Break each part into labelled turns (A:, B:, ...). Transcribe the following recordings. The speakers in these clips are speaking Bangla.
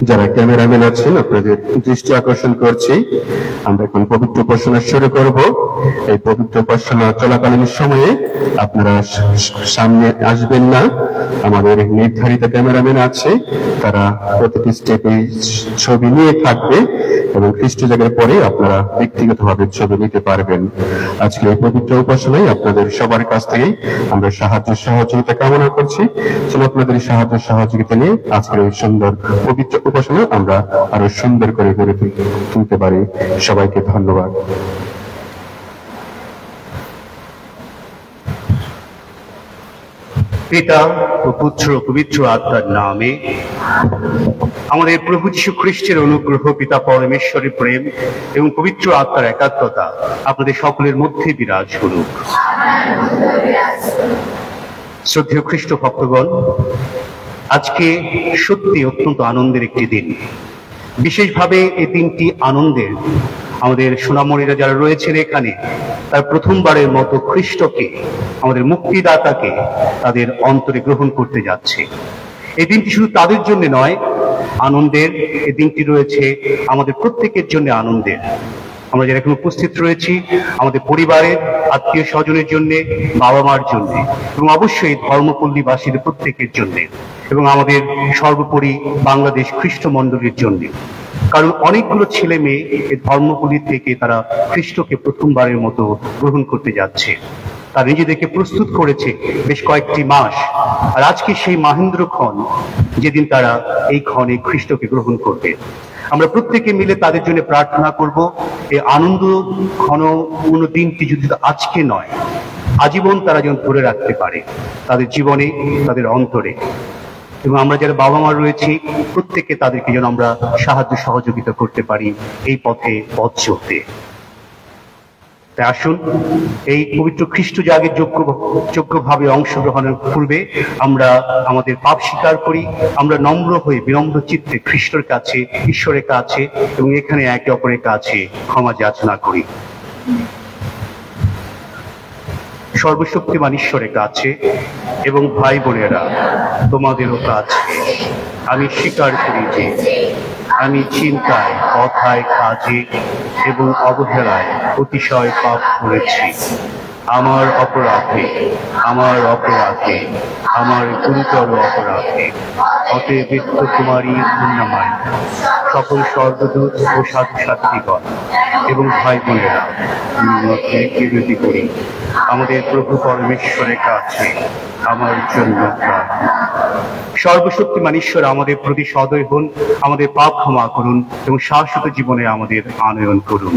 A: যারা ক্যামেরাম্যান আছেন আপনাদের দৃষ্টি আকর্ষণ করছি, আমরা এখন পবিত্র উপাসনা শুরু করব। এই পবিত্র উপাসনা চলাকালীন সময়ে আপনারা সামনে আসবেন না, আমাদের নির্ধারিত ক্যামেরাম্যান আছে, তারা প্রতিটি স্টেপে ছবি নিয়ে থাকবে এবং খ্রিস্ট জায়গার পরে আপনারা ব্যক্তিগতভাবে ছবি নিতে পারবেন। আজকে এই পবিত্র উপাসনায় আপনাদের সবার কাছ থেকেই আমরা সাহায্য সহযোগিতা কামনা করছি। যেন আপনাদের সাহায্য সহযোগিতা নিয়ে আজকের এই সুন্দর পবিত্র উপাসনা আমরা আরো সুন্দর করে গড়ে তুলতে পারি। সবাইকে ধন্যবাদ।
B: পিতা ও পুত্র পবিত্র আত্মার নামে। আমাদের প্রভু যীশু খ্রিস্টের অনুগ্রহ, পিতা পরমেশ্বরের প্রেম এবং পবিত্র আত্মার একাত্মতা আপনাদের সকলের মধ্যে বিরাজ করুক। শ্রদ্ধেয় খ্রিস্ট ভক্তগণ, আজকে সত্যি অত্যন্ত আনন্দের একটি দিন। বিশেষভাবে এই দিনটি আনন্দের আমাদের সোনামণিরা যারা রয়েছেন এখানে, তার প্রথমবারের মতো খ্রিস্টকে, আমাদের মুক্তিদাতাকে তাদের অন্তরে গ্রহণ করতে যাচ্ছে। এই দিনটি শুধু তাদের জন্য নয় আনন্দের, এই দিনটি রয়েছে আমাদের প্রত্যেকের জন্য আনন্দের। আমরা যারা এখানে উপস্থিত রয়েছি আমাদের পরিবারের, আত্মীয় স্বজনের জন্য, বাবা মার জন্য এবং অবশ্যই ধর্মপল্লীবাসীর প্রত্যেকের জন্য এবং আমাদের সর্বোপরি বাংলাদেশ খ্রিস্ট মণ্ডলীর জন্য। কারণ অনেকগুলো ছেলে মেয়ে এই ধর্মপল্লী থেকে তারা খ্রিস্টকে প্রথমবারের মতো গ্রহণ করতে যাচ্ছে। তারা নিজেদেরকে প্রস্তুত করেছে বেশ কয়েকটি মাস, আর আজকে সেই মাহেন্দ্র ক্ষণ যেদিন তারা এই ক্ষণে খ্রিস্টকে গ্রহণ করবে। আমরা প্রত্যেকে মিলে তাদের জন্য প্রার্থনা করব এই আনন্দ ঘন পূর্ণ দিনটি যদি আজকে নয়, আজীবন তারা যেন ধরে রাখতে পারে তাদের জীবনে, তাদের অন্তরে। এবং আমরা যারা বাবা মা রয়েছি প্রত্যেককে তাদেরকে যেন আমরা সাহায্য সহযোগিতা করতে পারি এই পথে পথ চলতে। তাই আসুন এই পবিত্র খ্রিস্ট জাগের যোগ্যভাবে অংশগ্রহণের পূর্বে আমরা আমাদের পাপ স্বীকার করি, আমরা নম্র হয়ে বিনম্র চিত্তে খ্রিস্টের কাছে, ঈশ্বরের কাছে এবং এখানে একে অপরের কাছে ক্ষমা যাচনা করি। সর্বশক্তিমান ঈশ্বরের কাছে এবং ভাই বোনেরা তোমাদেরও কাছে আমি স্বীকার করি যে আমি চিন্তায়, কথায়, কাজে এবং অবহেলায় অতিশয় পাপ করেছি। আমার অপরাধে, আমার অপরাধে, আমার গুরুতর অপরাধে। অতএব কুমারী পূর্ণামায় সকল স্বর্গদূত ও সাধু সাত্রীগণ এবং ভাই বোনেরা বিরতি করি আমাদের প্রভু পরমেশ্বরের কাছে আমার জন্য সর্বশক্তিমান ঈশ্বর আমাদের প্রতি সদয় হন, আমাদের পাপ ক্ষমা করুন এবং শাশ্বত জীবনে আমাদের আনয়ন করুন।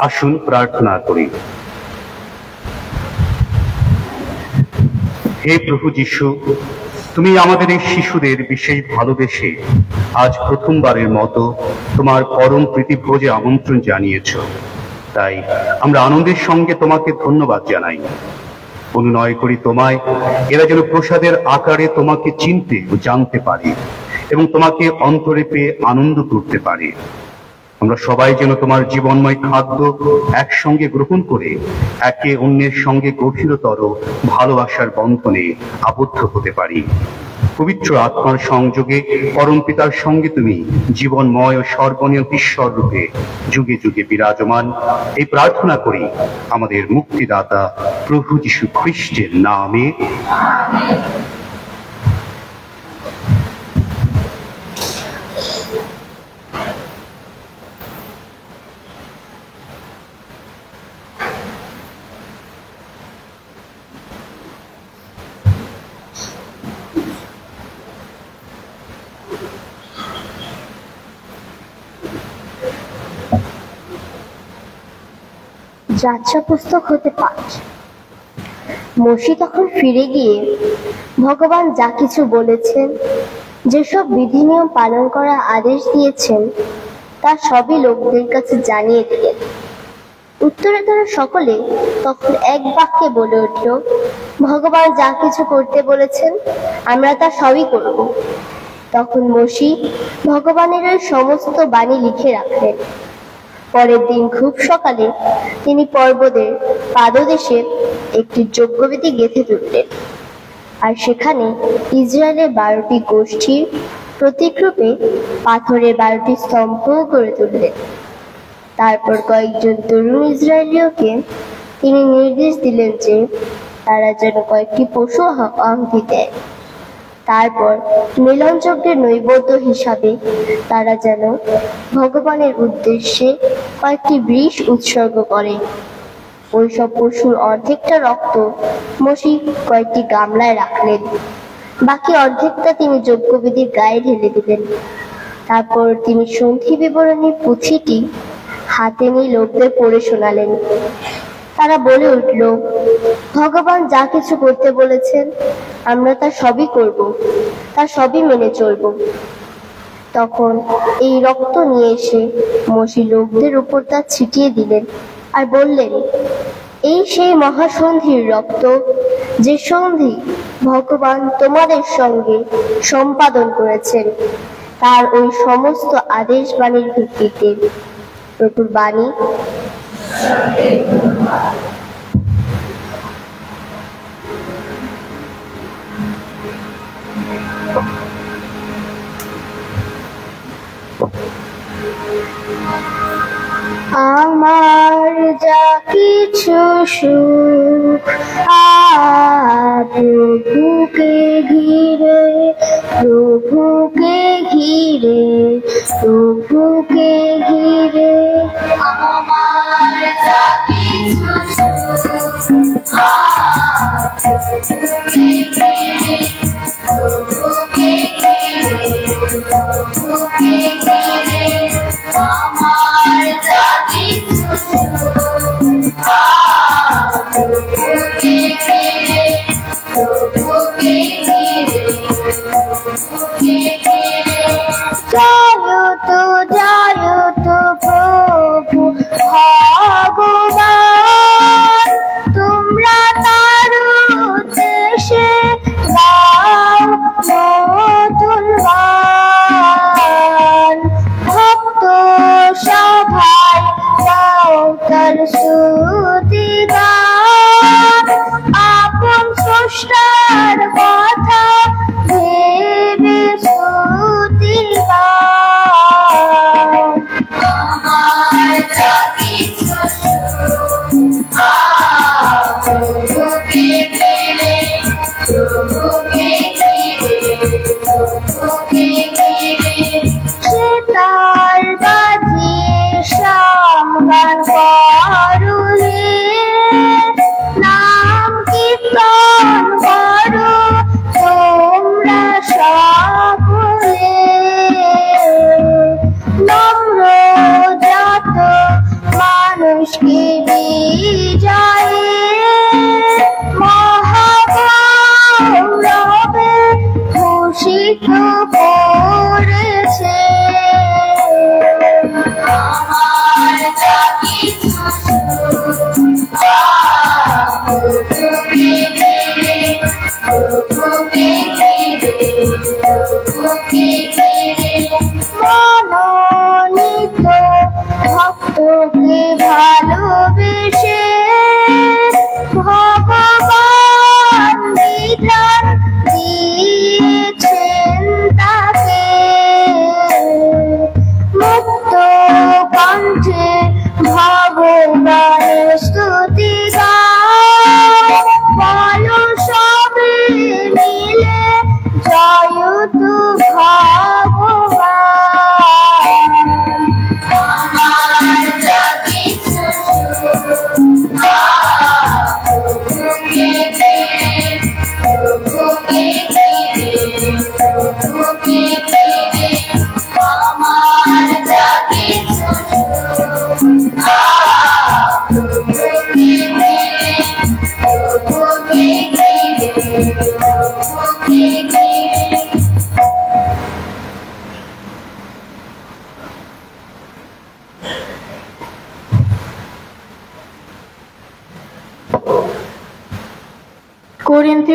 B: আসুন প্রার্থনা করি। হে প্রভু যিশু, তুমি আমাদের এই শিশুদের বিশেষ ভালোবেসে আজ প্রথমবারের মতো তোমার পরম প্রীতি ভোজে আমন্ত্রণ জানিয়েছ। তাই আমরা আনন্দের সঙ্গে তোমাকে ধন্যবাদ জানাই। অনুনয় করি তোমায়, এরা যেন প্রসাদের আকারে তোমাকে চিনতে ও জানতে পারে এবং তোমাকে অন্তরে পেয়ে আনন্দ করতে পারে। আমরা সবাই যেন তোমার জীবনময় খাদ্য একসঙ্গে গ্রহণ করে একে অন্যের সঙ্গে গভীরতর ভালোবাসার বন্ধনে আবদ্ধ হতে পারি। পবিত্র আত্মার সংযোগে পরম পিতার সঙ্গে তুমি জীবনময় ও সর্বনীয় ঈশ্বর রূপে যুগে যুগে বিরাজমান, এই প্রার্থনা করি আমাদের মুক্তিদাতা প্রভু যীশু খ্রিস্টের নামে।
C: যাত্রা পুস্তক হতে পাঠ। মসি তখন ফিরে গিয়ে ভগবান যা কিছু বলেছেন, যেসব বিধিনিয়ম পালন করার আদেশ দিয়েছেন, তা সবই লোকদের কাছে জানিয়ে দিলেন। উত্তরে তারা সকলে তখন এক বাক্যে বলে উঠল, ভগবান যা কিছু করতে বলেছেন আমরা তা সবই করব। তখন মসি ভগবানের ওই সমস্ত বাণী লিখে রাখলেন। পরের দিন খুব সকালে তিনি পর্বতের পাদদেশে একটি যজ্ঞবেদী গেঁথে তুললেন, আর সেখানে ইসরায়েলের 12টি গোষ্ঠীর প্রতীকরূপে পাথরের 12টি স্তম্ভ গড়ে তুললেন। তারপর কয়েকজন তরুণ ইসরায়েলীয়কে তিনি নির্দেশ দিলেন যে তারা যেন কয়েকটি পশু আহুতি দেয়। তারপর মিলনযজ্ঞের নৈবেদ্য হিসাবে তারা যেন ভগবানের উদ্দেশ্যে কয়েকটি বৃষ উৎসর্গ করে। ওইসব পশুর অর্ধেকটা রক্ত মসি কয়েকটি গামলায় রাখলেন, বাকি অর্ধেকটা তিনি যজ্ঞবেদীর গায়ে ঢেলে দিলেন। তারপর তিনি সন্ধি বিবরণীর পুঁথিটি হাতে নিয়ে লোকদের পড়ে শোনালেন। তারা বলে উঠল, ভগবান যা কিছু করতে বলেছেন আমরা তা সবই করব, তা সবই মেনে চলব। তখন এই রক্ত নিয়ে এসে মসি লোকদের উপর তা ছিটিয়ে দিলেন আর বললেন, এই সেই মহাসন্ধির রক্ত, যে সন্ধি ভগবান তোমাদের সঙ্গে সম্পাদন করেছেন, তার ওই সমস্ত আদেশ বাণীর ভিত্তিতে। প্রভুর বাণী। আমার যা কিছু সুখ প্রভুকে ঘিরে, প্রভুকে ঘিরে, প্রভুকে ঘিরে।
D: আমার যা কিছু সুখ প্রভুকে ঘিরে, প্রভুকে ঘিরে, প্রভুকে ঘিরে। আমার যা কিছু সুখ প্রভুকে ঘিরে, প্রভুকে ঘিরে, প্রভুকে ঘিরে।
C: জয়ত জয়ত প্রভু ভগবান, তোমরা তার উদ্দেশ্যে গাও নতুন গান। ভক্ত সভায় গাও তার স্তুতি গান, আপন স্রষ্টার কথা ভেবে স্তুতি গাও।
D: আমার যা কিছু সুখ প্রভুকে ঘিরে, প্রভুকে ঘিরে, প্রভুকে ঘিরে।
C: সে তার বাজিয়ে সম্মান করুলে, নাম কীর্তন করো তোমরা সকলে। নম্র যত মানুষকে বিজয়ে, মহাগৌরবে ভূষিত করেছে।
D: আমার যা কিছু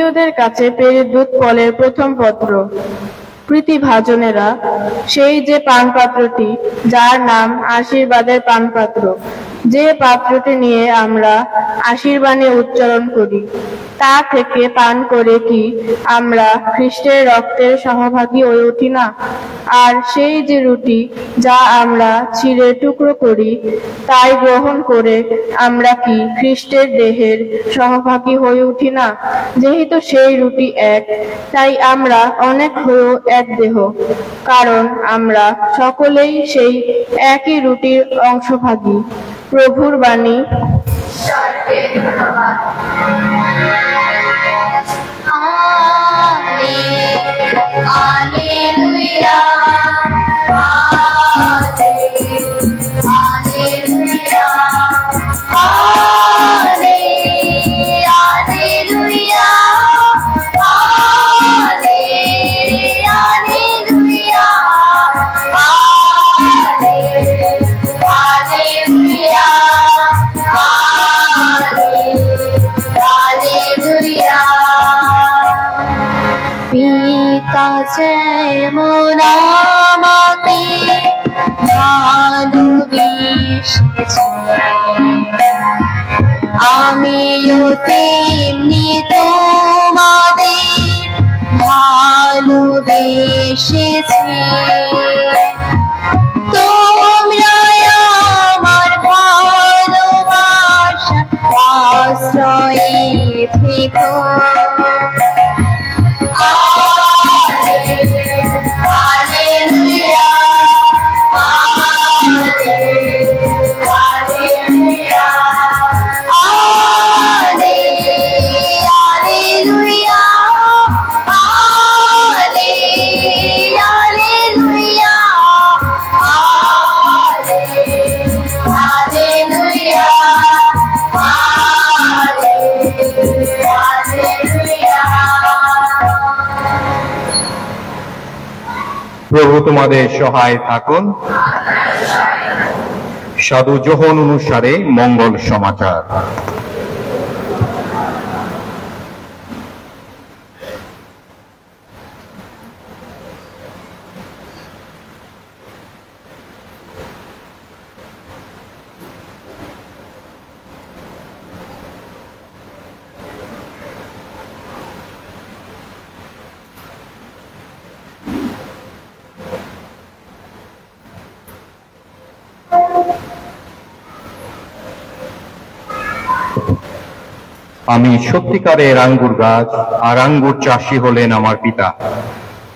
E: আত্মীয়দের কাছে প্রেরিত পলের প্রথম পত্র। প্রীতিভাজনেরা, সেই যে পানপাত্রটি যার নাম আশীর্বাদের পানপাত্র, যে পাত্রটি নিয়ে আমরা আশীর্বাণী উচ্চারণ করি, তা থেকে পান করে কি আমরা খ্রিস্টের রক্তের সহভাগী হয়ে উঠি না? আর সেই যে রুটি যা আমরা ছিঁড়ে টুকরো করি, তাই গ্রহণ করে আমরা কি খ্রিস্টের দেহের সহভাগী হয়ে উঠি না? যেহেতু সেই রুটি এক, তাই আমরা অনেক হয়েও এক দেহ, কারণ আমরা সকলেই সেই একই রুটির অংশভাগী। প্রভুর বাণী।
D: Hallelujah, hallelujah, পিতা যেমন আমাকে ভালোবেসেছেন, আমিও তেমনি তোমাদের ভালোবেসেছি। তোমরা আমার ভালোবাসার আশ্রয়ে থেকো।
F: প্রভু তোমাদের সহায় থাকুন। সাধু যোহন অনুসারে মঙ্গল সমাচার। আমি সত্যিকারের আঙ্গুর গাছ, আর আঙ্গুর চাষী হলেন আমার পিতা।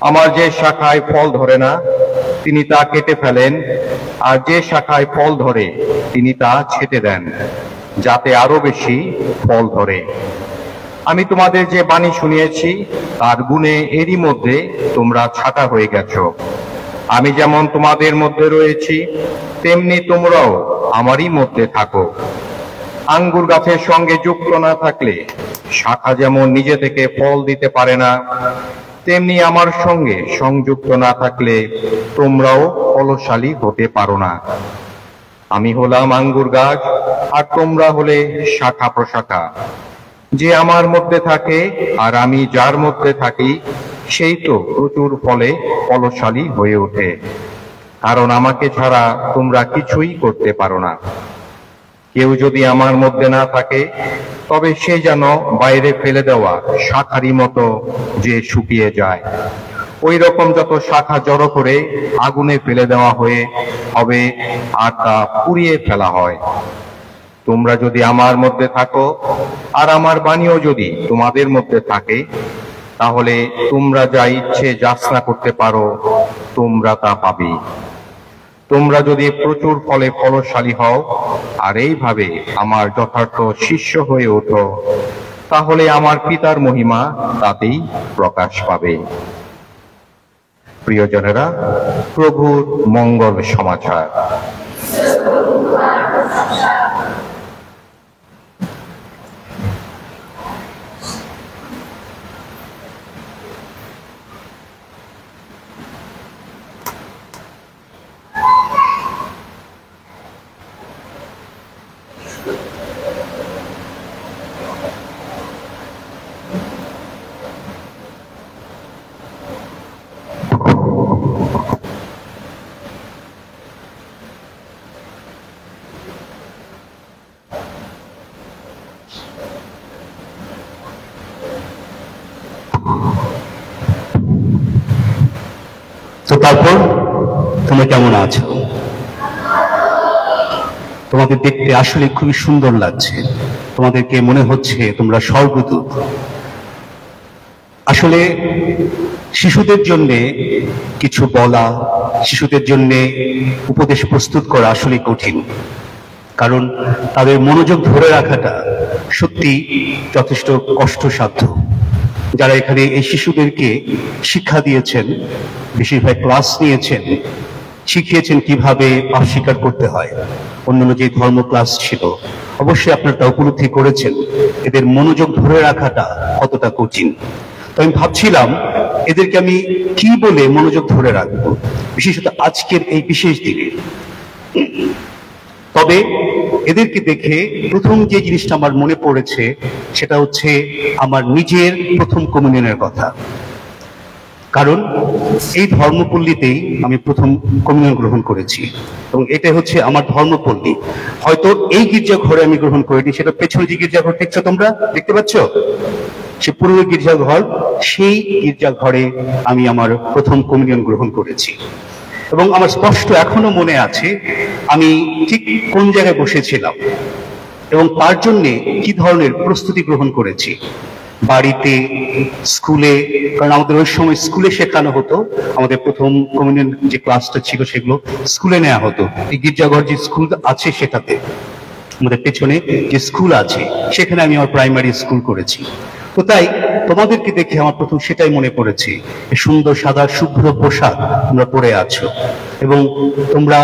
F: আমার যে শাখায় ফল ধরে না তিনি তা কেটে ফেলেন, আর যে শাখায় ফল ধরে তিনি তা ছেঁটে দেন, যাতে আরো বেশি ফল ধরে। আমি তোমাদের যে বাণী শুনিয়েছি তার গুণে এরই মধ্যে তোমরা ছাঁটা হয়ে গেছো। আমি যেমন তোমাদের মধ্যে রয়েছি, তেমনি তোমরাও আমারই মধ্যে থাকো। আঙ্গুর গাছের সঙ্গে যুক্ত না থাকলে শাখা যেমন নিজে থেকে ফল দিতে পারে না, তেমনি আমার সঙ্গে সংযুক্ত না থাকলে তোমরাও ফলশালী হতে পারো না। আমি হলাম আঙ্গুর গাছ, আর তোমরা হলে শাখা প্রশাখা। যে আমার মধ্যে থাকে আর আমি যার মধ্যে থাকি, সেই তো প্রচুর ফলে ফলশালী হয়ে ওঠে, কারণ আমাকে ছাড়া তোমরা কিছুই করতে পারো না। কেউ যদি আমার মধ্যে না থাকে, তবে সে যেন বাইরে ফেলে দেওয়া শাখারই মতো যে শুকিয়ে যায়। ওই রকম যত শাখা জড়ো করে আগুনে ফেলে দেওয়া হবে, আর তা পুড়িয়ে ফেলা হয়। তোমরা যদি আমার মধ্যে থাকো, আর আমার বাণীও যদি তোমাদের মধ্যে থাকে, তাহলে তোমরা যা ইচ্ছে যাচনা করতে পারো, তোমরা তা পাবে। তোমরা যদি প্রচুর ফলে ফলশালী হও, আর এইভাবে আমার যথার্থ শিষ্য হয়ে ওঠো, তাহলে আমার পিতার মহিমা তাতেই প্রকাশ পাবে। প্রিয়জনেরা, প্রভুর মঙ্গল সমাচার।
B: তারপর তোমরা কেমন আছো? তোমাদের দেখতে আসলে খুবই সুন্দর লাগছে, তোমাদেরকে মনে হচ্ছে তোমরা স্বর্গদূত। আসলে শিশুদের জন্য কিছু বলা, শিশুদের জন্য উপদেশ প্রস্তুত করা আসলে কঠিন, কারণ তাদের মনোযোগ ধরে রাখাটা সত্যি যথেষ্ট কষ্টসাধ্য। যারা এখানে এই শিশুদেরকে শিক্ষা দিয়েছেন, বেশিরভাগ ক্লাস নিয়েছেন, শিখিয়েছেন কিভাবে পাপ স্বীকার করতে হয়, অন্যান্য যে ধর্ম ক্লাস ছিল, অবশ্যই আপনারা তা উপলব্ধি করেছেন এদের মনোযোগ ধরে রাখাটা কতটা কঠিন। তো আমি ভাবছিলাম এদেরকে আমি কি বলে মনোযোগ ধরে রাখবো, বিশেষত আজকের এই বিশেষ দিনে। তবে এদেরকে দেখে প্রথম যে জিনিসটা আমার মনে পড়েছে সেটা হচ্ছে আমার নিজের প্রথম কমিউনিয়নের কথা। কারণ এই ধর্মপল্লীতেই আমি প্রথম কমিউনিয়ন গ্রহণ করেছি এবং এটাই হচ্ছে আমার ধর্মপল্লী। হয়তো এই গির্জা ঘরে আমি গ্রহণ করিনি, সেটা পেছনে যে গির্জাঘর দেখছো তোমরা, দেখতে পাচ্ছ, সে পুরনো গির্জাঘর, সেই গির্জাঘরে আমি আমার প্রথম কমিউনিয়ন গ্রহণ করেছি। এবং আমার স্পষ্ট এখনো মনে আছে আমি ঠিক কোন জায়গায় বসেছিলাম এবং তার জন্য কি ধরনের প্রস্তুতি গ্রহণ করেছি, বাড়িতে, স্কুলে। কারণ আমাদের ওই সময় স্কুলে শেখানো হতো, আমাদের প্রথম কমিউনিয়ন যে ক্লাসটা ছিল সেগুলো স্কুলে নেওয়া হতো। এই গির্জাঘর যে স্কুল আছে সেটাতে, আমাদের পেছনে যে স্কুল আছে সেখানে আমি আমার প্রাইমারি স্কুল করেছি। তো তাই তোমাদেরকে দেখে আমার প্রথম সেটাই মনে পড়েছে, সুন্দর সাদা শুভ্র পোশাক তোমরা পরে আছো এবং তোমরা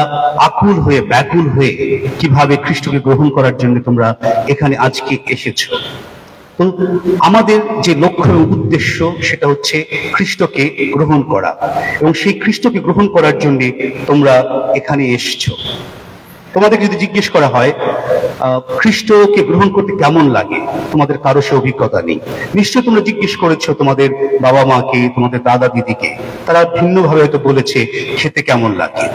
B: আকুল হয়ে ব্যাকুল হয়ে কিভাবে খ্রিস্টকে গ্রহণ করার জন্য তোমরা এখানে আজকে এসেছো। তো আমাদের যে লক্ষ্য এবং উদ্দেশ্য সেটা হচ্ছে খ্রিস্টকে গ্রহণ করা, এবং সেই খ্রিস্টকে গ্রহণ করার জন্য তোমরা এখানে এসছো। তোমাদের যদি জিজ্ঞেস করা হয় খ্রিস্টকে গ্রহণ করতে কেমন লাগে, তোমাদের কারো সে অভিজ্ঞতা নেই। নিশ্চয় তোমরা জিজ্ঞেস করেছো তোমাদের বাবা মাকে, তোমাদের দাদা দিদিকে, তারা ভিন্নভাবে হয়তো বলেছে খেতে কেমন লাগে।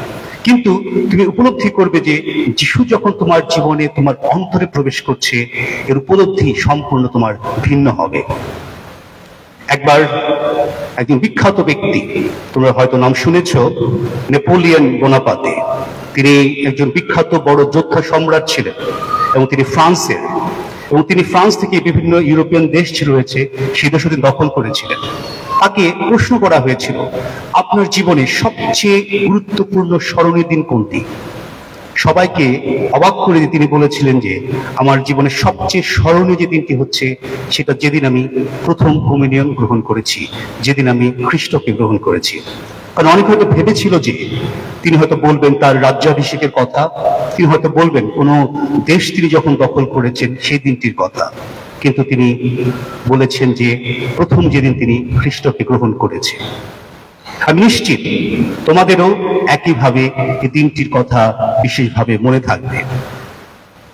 B: কিন্তু তুমি উপলব্ধি করবে যে যিশু যখন তোমার জীবনে, তোমার অন্তরে প্রবেশ করছে, এর উপলব্ধি সম্পূর্ণ তোমার ভিন্ন হবে। একবার একজন বিখ্যাত ব্যক্তি, তোমরা হয়তো নাম শুনেছ, নেপোলিয়ন বোনাপার্টে। তিনি একজন বিখ্যাত বড় যোদ্ধা সম্রাট ছিলেন এবং তিনি ফ্রান্সের, এবং তিনি ফ্রান্স থেকে বিভিন্ন ইউরোপিয়ান দেশ রয়েছে সেই দেশ দখল করেছিলেন। তাকে প্রশ্ন করা হয়েছিল, আপনার জীবনে সবচেয়ে গুরুত্বপূর্ণ স্মরণীয় দিন কোনটি? সবাইকে অবাক করে দিয়ে তিনি বলেছিলেন যে আমার জীবনের সবচেয়ে স্মরণীয় যে দিনটি হচ্ছে সেটা যেদিন আমি প্রথম কমিউনিয়ন গ্রহণ করেছি, যেদিন আমি খ্রিস্টকে গ্রহণ করেছি। কারণ অনেকে হয়তো ভেবেছিল যে তিনি হয়তো বলবেন তার রাজ্যাভিষেকের কথা, তিনি হয়তো বলবেন কোনো দেশ তিনি যখন দখল করেছেন সেই দিনটির কথা, কিন্তু তিনি বলেছেন যে প্রথম যেদিন তিনি খ্রিস্টকে গ্রহণ করেছে। আমি নিশ্চিত তোমাদেরও একইভাবে এই দিনটির কথা বিশেষভাবে মনে থাকবে।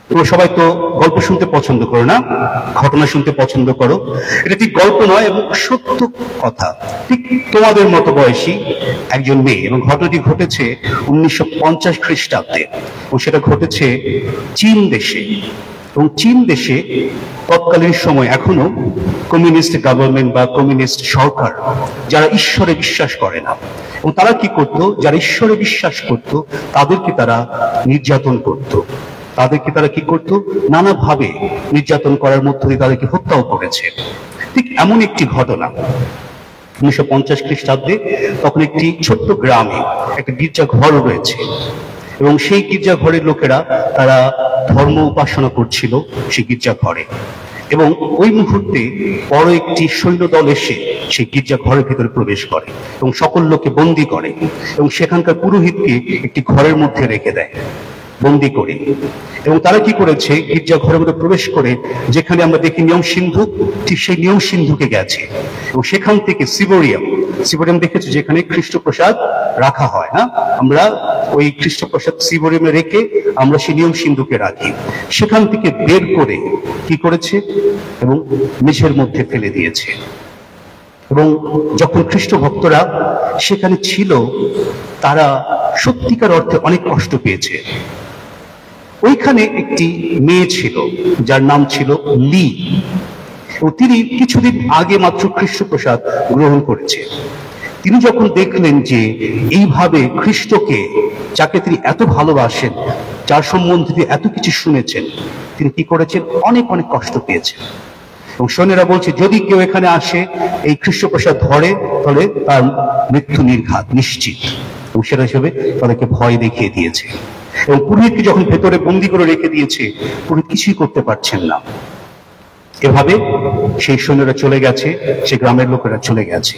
B: তোমরা সবাই তো গল্প শুনতে পছন্দ করো না, ঘটনা শুনতে পছন্দ করো। এটা ঠিক গল্প নয় এবং সত্য কথা। ঠিক তোমাদের মতো বয়সী একজন মেয়ে, এবং ঘটনাটি ঘটেছে 1950 খ্রিস্টাব্দে, এবং সেটা ঘটেছে চীন দেশে। এবং চীন দেশে তৎকালীন সময় এখনো কমিউনিস্ট গভর্নমেন্ট বা কমিউনিস্ট সরকার, যারা ঈশ্বরে বিশ্বাস করে না, এবং তারা কি করত, যারা ঈশ্বরে বিশ্বাস করত তাদেরকে তারা নির্যাতন করত, তাদেরকে তারা কি করত, নানাভাবে নির্যাতন করার মধ্য দিয়ে তাদেরকে হত্যাও করেছে। ঠিক এমন একটি ঘটনা 1950 খ্রিস্টাব্দে, তখন একটি ছোট্ট গ্রামে একটা গির্জা ঘর রয়েছে, এবং সেই গির্জা ঘরের লোকেরা তারা ধর্ম উপাসনা করছিল সেই গির্জা ঘরে। এবং ওই মুহূর্তে বড় একটি সৈন্যদল এসে সেই গির্জা ঘরের ভিতরে প্রবেশ করে এবং সকল লোককে বন্দী করে, এবং সেখানকার পুরোহিতকে একটি ঘরের মধ্যে রেখে দেয় বন্দী করে। এবং তারা কি করেছে, গির্জা ঘরের মধ্যে প্রবেশ করে যেখানে আমরা দেখি নিয়ম সিন্ধু, ঠিক সেই নিয়ম সিন্ধুকে গেছে, এবং সেখান থেকে সিবোরিয়াম দেখেছি যেখানে খ্রিস্টপ্রসাদ রাখা হয়। হ্যাঁ, আমরা ওই খ্রিস্টপ্রসাদ সিবোরিয়ামে রেখে আমরা সেই নিয়ম সিন্ধুকে রাখি, সেখান থেকে বের করে কি করেছে এবং মেঝের মধ্যে ফেলে দিয়েছে। এবং যখন খ্রিস্ট ভক্তরা সেখানে ছিল তারা সত্যিকার অর্থে অনেক কষ্ট পেয়েছে। ওইখানে একটি মেয়ে ছিল যার নাম ছিল লি, এবং তিনি কিছুদিন আগে মাত্র খ্রিস্টপ্রসাদ গ্রহণ করেছে। তিনি যখন দেখলেন যে এইভাবে খ্রিস্টকে, যাকে তিনি এত ভালোবাসেন, যার সম্বন্ধে তিনি এত কিছু শুনেছেন, তিনি কি করেছেন? অনেক অনেক কষ্ট পেয়েছেন। এবং সৈন্যরা বলছে যদি কেউ এখানে আসে এই খ্রিস্টপ্রসাদ ধরে তাহলে তার মৃত্যু নির্ঘাত, নিশ্চিত। এবং সেটা হিসেবে তাদেরকে ভয় দেখিয়ে দিয়েছে। এবং পুরোহিতকে যখন ভেতরে বন্দি করে রেখে দিয়েছে, পুরোহিত কিছুই করতে পারছেন না। এভাবে সেই সৈন্যরা চলে গেছে, সে গ্রামের লোকেরা চলে গেছে।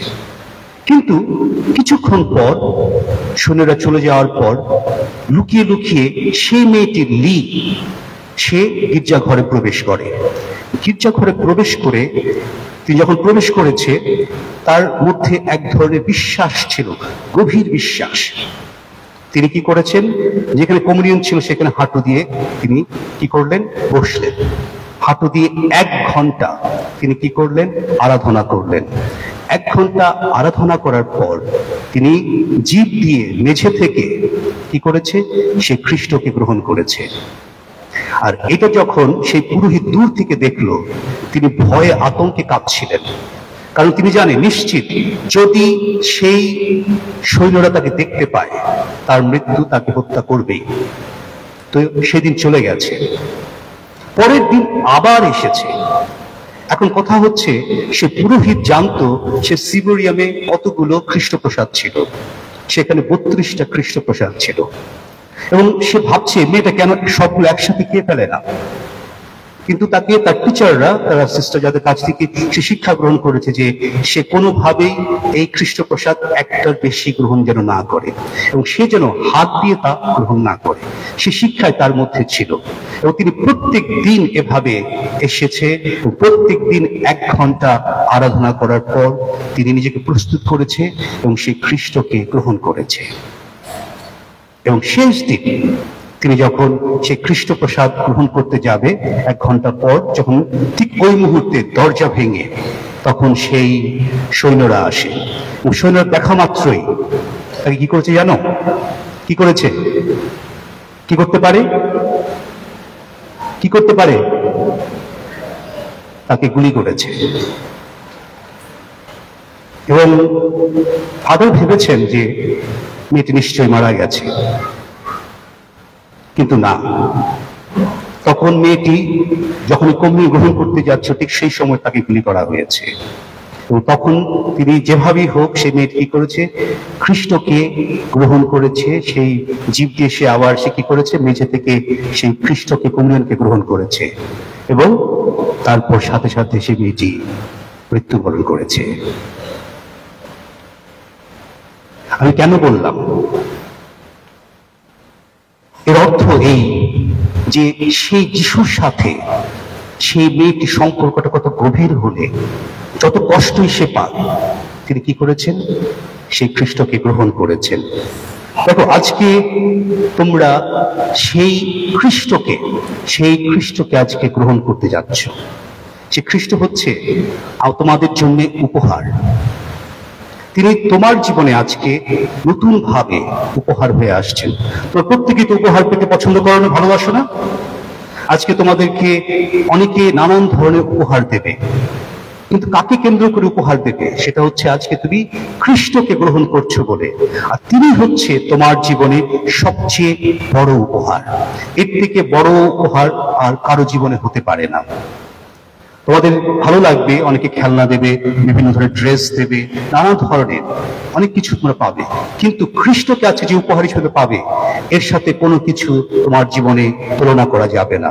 B: কিন্তু কিছুক্ষণ পর সৈন্যরা চলে যাওয়ার পর লুকিয়ে লুকিয়ে সেই মেয়েটির লি সে গির্জা ঘরে প্রবেশ করে। গির্জা ঘরে প্রবেশ করে তিনি যখন প্রবেশ করেছে, তার মধ্যে এক ধরনের বিশ্বাস ছিল, গভীর বিশ্বাস। তিনি কি করেছেন? যেখানে কমিউনিয়ন ছিল সেখানে হাঁটু দিয়ে তিনি কি করলেন? বসলেন। হাঁটু দিয়ে 1 ঘন্টা তিনি কি করলেন? আরাধনা করলেন। 1 ঘন্টা আরাধনা করার পর তিনি জিভ দিয়ে মেঝে থেকে কি করেছে? সে খ্রিস্টকে গ্রহণ করেছে। আর এটা যখন সেই পুরোহিত দূর থেকে দেখলো, তিনি ভয়ে আতঙ্কে কাঁপছিলেন। কারণ তিনি জানেন নিশ্চিত যদি সেই সৈন্যরা তাকে দেখতে পায়, তার মৃত্যু তাকে হত্যা করবেই। তো সেদিন চলে গেছে। পরের দিন আবার এসেছে। এখন কথা হচ্ছে, সে পুরোহিত জানতো সে সিবোরিয়ামে কতগুলো খ্রিস্টপ্রসাদ ছিল, সেখানে 32টা খ্রিস্টপ্রসাদ ছিল। এবং সে ভাবছে মেয়েটা কেন সবগুলো একসাথে খেয়ে ফেলে না। কিন্তু তাকে তার টিচাররা, তারা সিস্টার যাদের কাছ থেকে সে শিক্ষা গ্রহণ করেছে যে সে কোনোভাবেই এই খ্রিস্টপ্রসাদ একটার বেশি গ্রহণ যেন না করে, এবং সে যেন হাত দিয়ে তা গ্রহণ না করে। সে শিক্ষায় তার মধ্যে ছিল। এবং তিনি প্রত্যেক দিন এভাবে এসেছে, প্রত্যেক দিন 1 ঘন্টা আরাধনা করার পর তিনি নিজেকে প্রস্তুত করেছে এবং সেই খ্রিস্টকে গ্রহণ করেছে। এবং শেষ দিন তিনি যখন সেই খ্রিস্টপ্রসাদ গ্রহণ করতে যাবে, 1 ঘন্টা পর যখন ঠিক ওই মুহূর্তে দরজা ভেঙে তখন সেই সৈন্যরা আসে। এবং সৈন্যরা দেখা মাত্রই তাকে কি করেছে জানো? কি করেছে? কি করতে পারে? কি করতে পারে? তাকে গুলি করেছে। এবং ফাদার ভেবেছেন যে মেয়েটি নিশ্চয়ই মারা গেছে, কিন্তু না। তখন মেয়েটি যখন কমিউনিয়ন গ্রহণ করতে যাচ্ছে, ঠিক সেই সময় তাকে গুলি করা হয়েছে। এবং তখন তিনি যেভাবেই হোক সেই মেয়েটি কি করেছে? খ্রিস্টকে গ্রহণ করেছে। সেই জীব দিয়ে সে আবার সে কি করেছে? মেঝে থেকে সেই খ্রিস্টকে, কমিউনিয়নকে গ্রহণ করেছে। এবং তারপর সাথে সাথে সেই মেয়েটি মৃত্যুবরণ করেছে। আমি কেন বললাম? এর অর্থ এই যে সেই যিশুর সাথে সেই মেয়েটির সম্পর্কটা কত গভীর হলে, যত কষ্টই সে পাক, তিনি কি করেছেন? সেই খ্রিস্টকে গ্রহণ করেছেন। দেখো আজকে তোমরা সেই খ্রিস্টকে আজকে গ্রহণ করতে যাচ্ছ। সে খ্রিস্ট হচ্ছে তোমাদের জন্য উপহার। তিনি তোমার জীবনে আজকে নতুন ভাবে উপহার হয়ে আসছেন। তোমরা প্রত্যেকে তো উপহার পেতে পছন্দ করো না, ভালোবাসো না? আজকে তোমাদেরকে অনেকে নানান ধরনের উপহার দেবে, কিন্তু কাকে কেন্দ্র করে উপহার দেবে? সেটা হচ্ছে আজকে তুমি খ্রিস্টকে গ্রহণ করছো বলে। আর তিনি হচ্ছে তোমার জীবনে সবচেয়ে বড় উপহার। এর থেকে বড় উপহার আর কারো জীবনে হতে পারে না। তোমাদের ভালো লাগবে, অনেকে খেলনা দেবে, বিভিন্ন ধরনের ড্রেস দেবে, নানা ধরনের অনেক কিছু তোমরা পাবে, কিন্তু খ্রিস্টকে আজকে যে উপহার হিসেবে পাবে, এর সাথে কোনো কিছু তোমার জীবনে তুলনা করা যাবে না।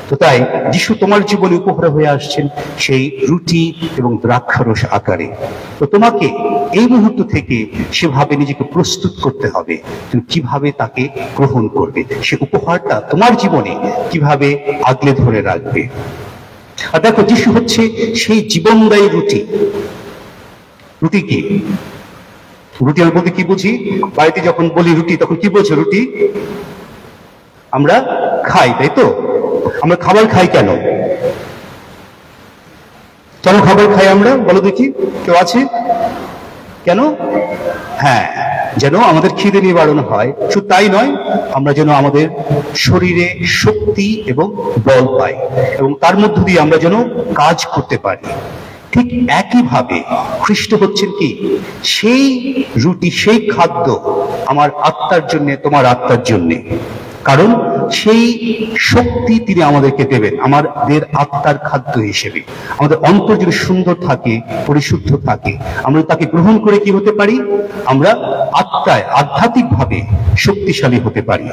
B: তো তাই যিশু তোমার জীবনে উপহার হয়ে আসছেন সেই রুটি এবং দ্রাক্ষারস আকারে। তো তোমাকে এই মুহূর্ত থেকে সেভাবে নিজেকে প্রস্তুত করতে হবে, তুমি কিভাবে তাকে গ্রহণ করবে, সে উপহারটা তোমার জীবনে কিভাবে আগলে ধরে রাখবে। আর দেখো, যিশু হচ্ছে সেই জীবনদায়ী রুটি। রুটি কি? রুটি আমি বলতে কি বুঝি? বাড়িতে যখন বলি রুটি, তখন কি বলছো? রুটি আমরা খাই, তাই তো? আমরা খাবার খাই কেন? কেন খাবার খাই আমরা? বলো দেখি, কেউ আছে? কেন? হ্যাঁ, যেন আমাদের খিদে নিবারণ হয়। শুধু তাই নয়, আমরা যেন আমাদের শরীরে শক্তি এবং বল পাই, এবং তার মধ্য দিয়ে আমরা যেন কাজ করতে পারি। ঠিক একইভাবে খ্রিস্ট হচ্ছেন কি সেই রুটি, সেই খাদ্য আমার আত্মার জন্য, তোমার আত্মার জন্য। কারণ সেই শক্তি তিনি আমাদেরকে দেবেন আমাদের আত্মার খাদ্য হিসেবে। আমাদের অন্তর যদি সুন্দর থাকে, পরিশুদ্ধ থাকে, আমরা তাকে গ্রহণ করে কি হতে পারি? আমরা আত্মায় আধ্যাত্মিকভাবে শক্তিশালী হতে পারি।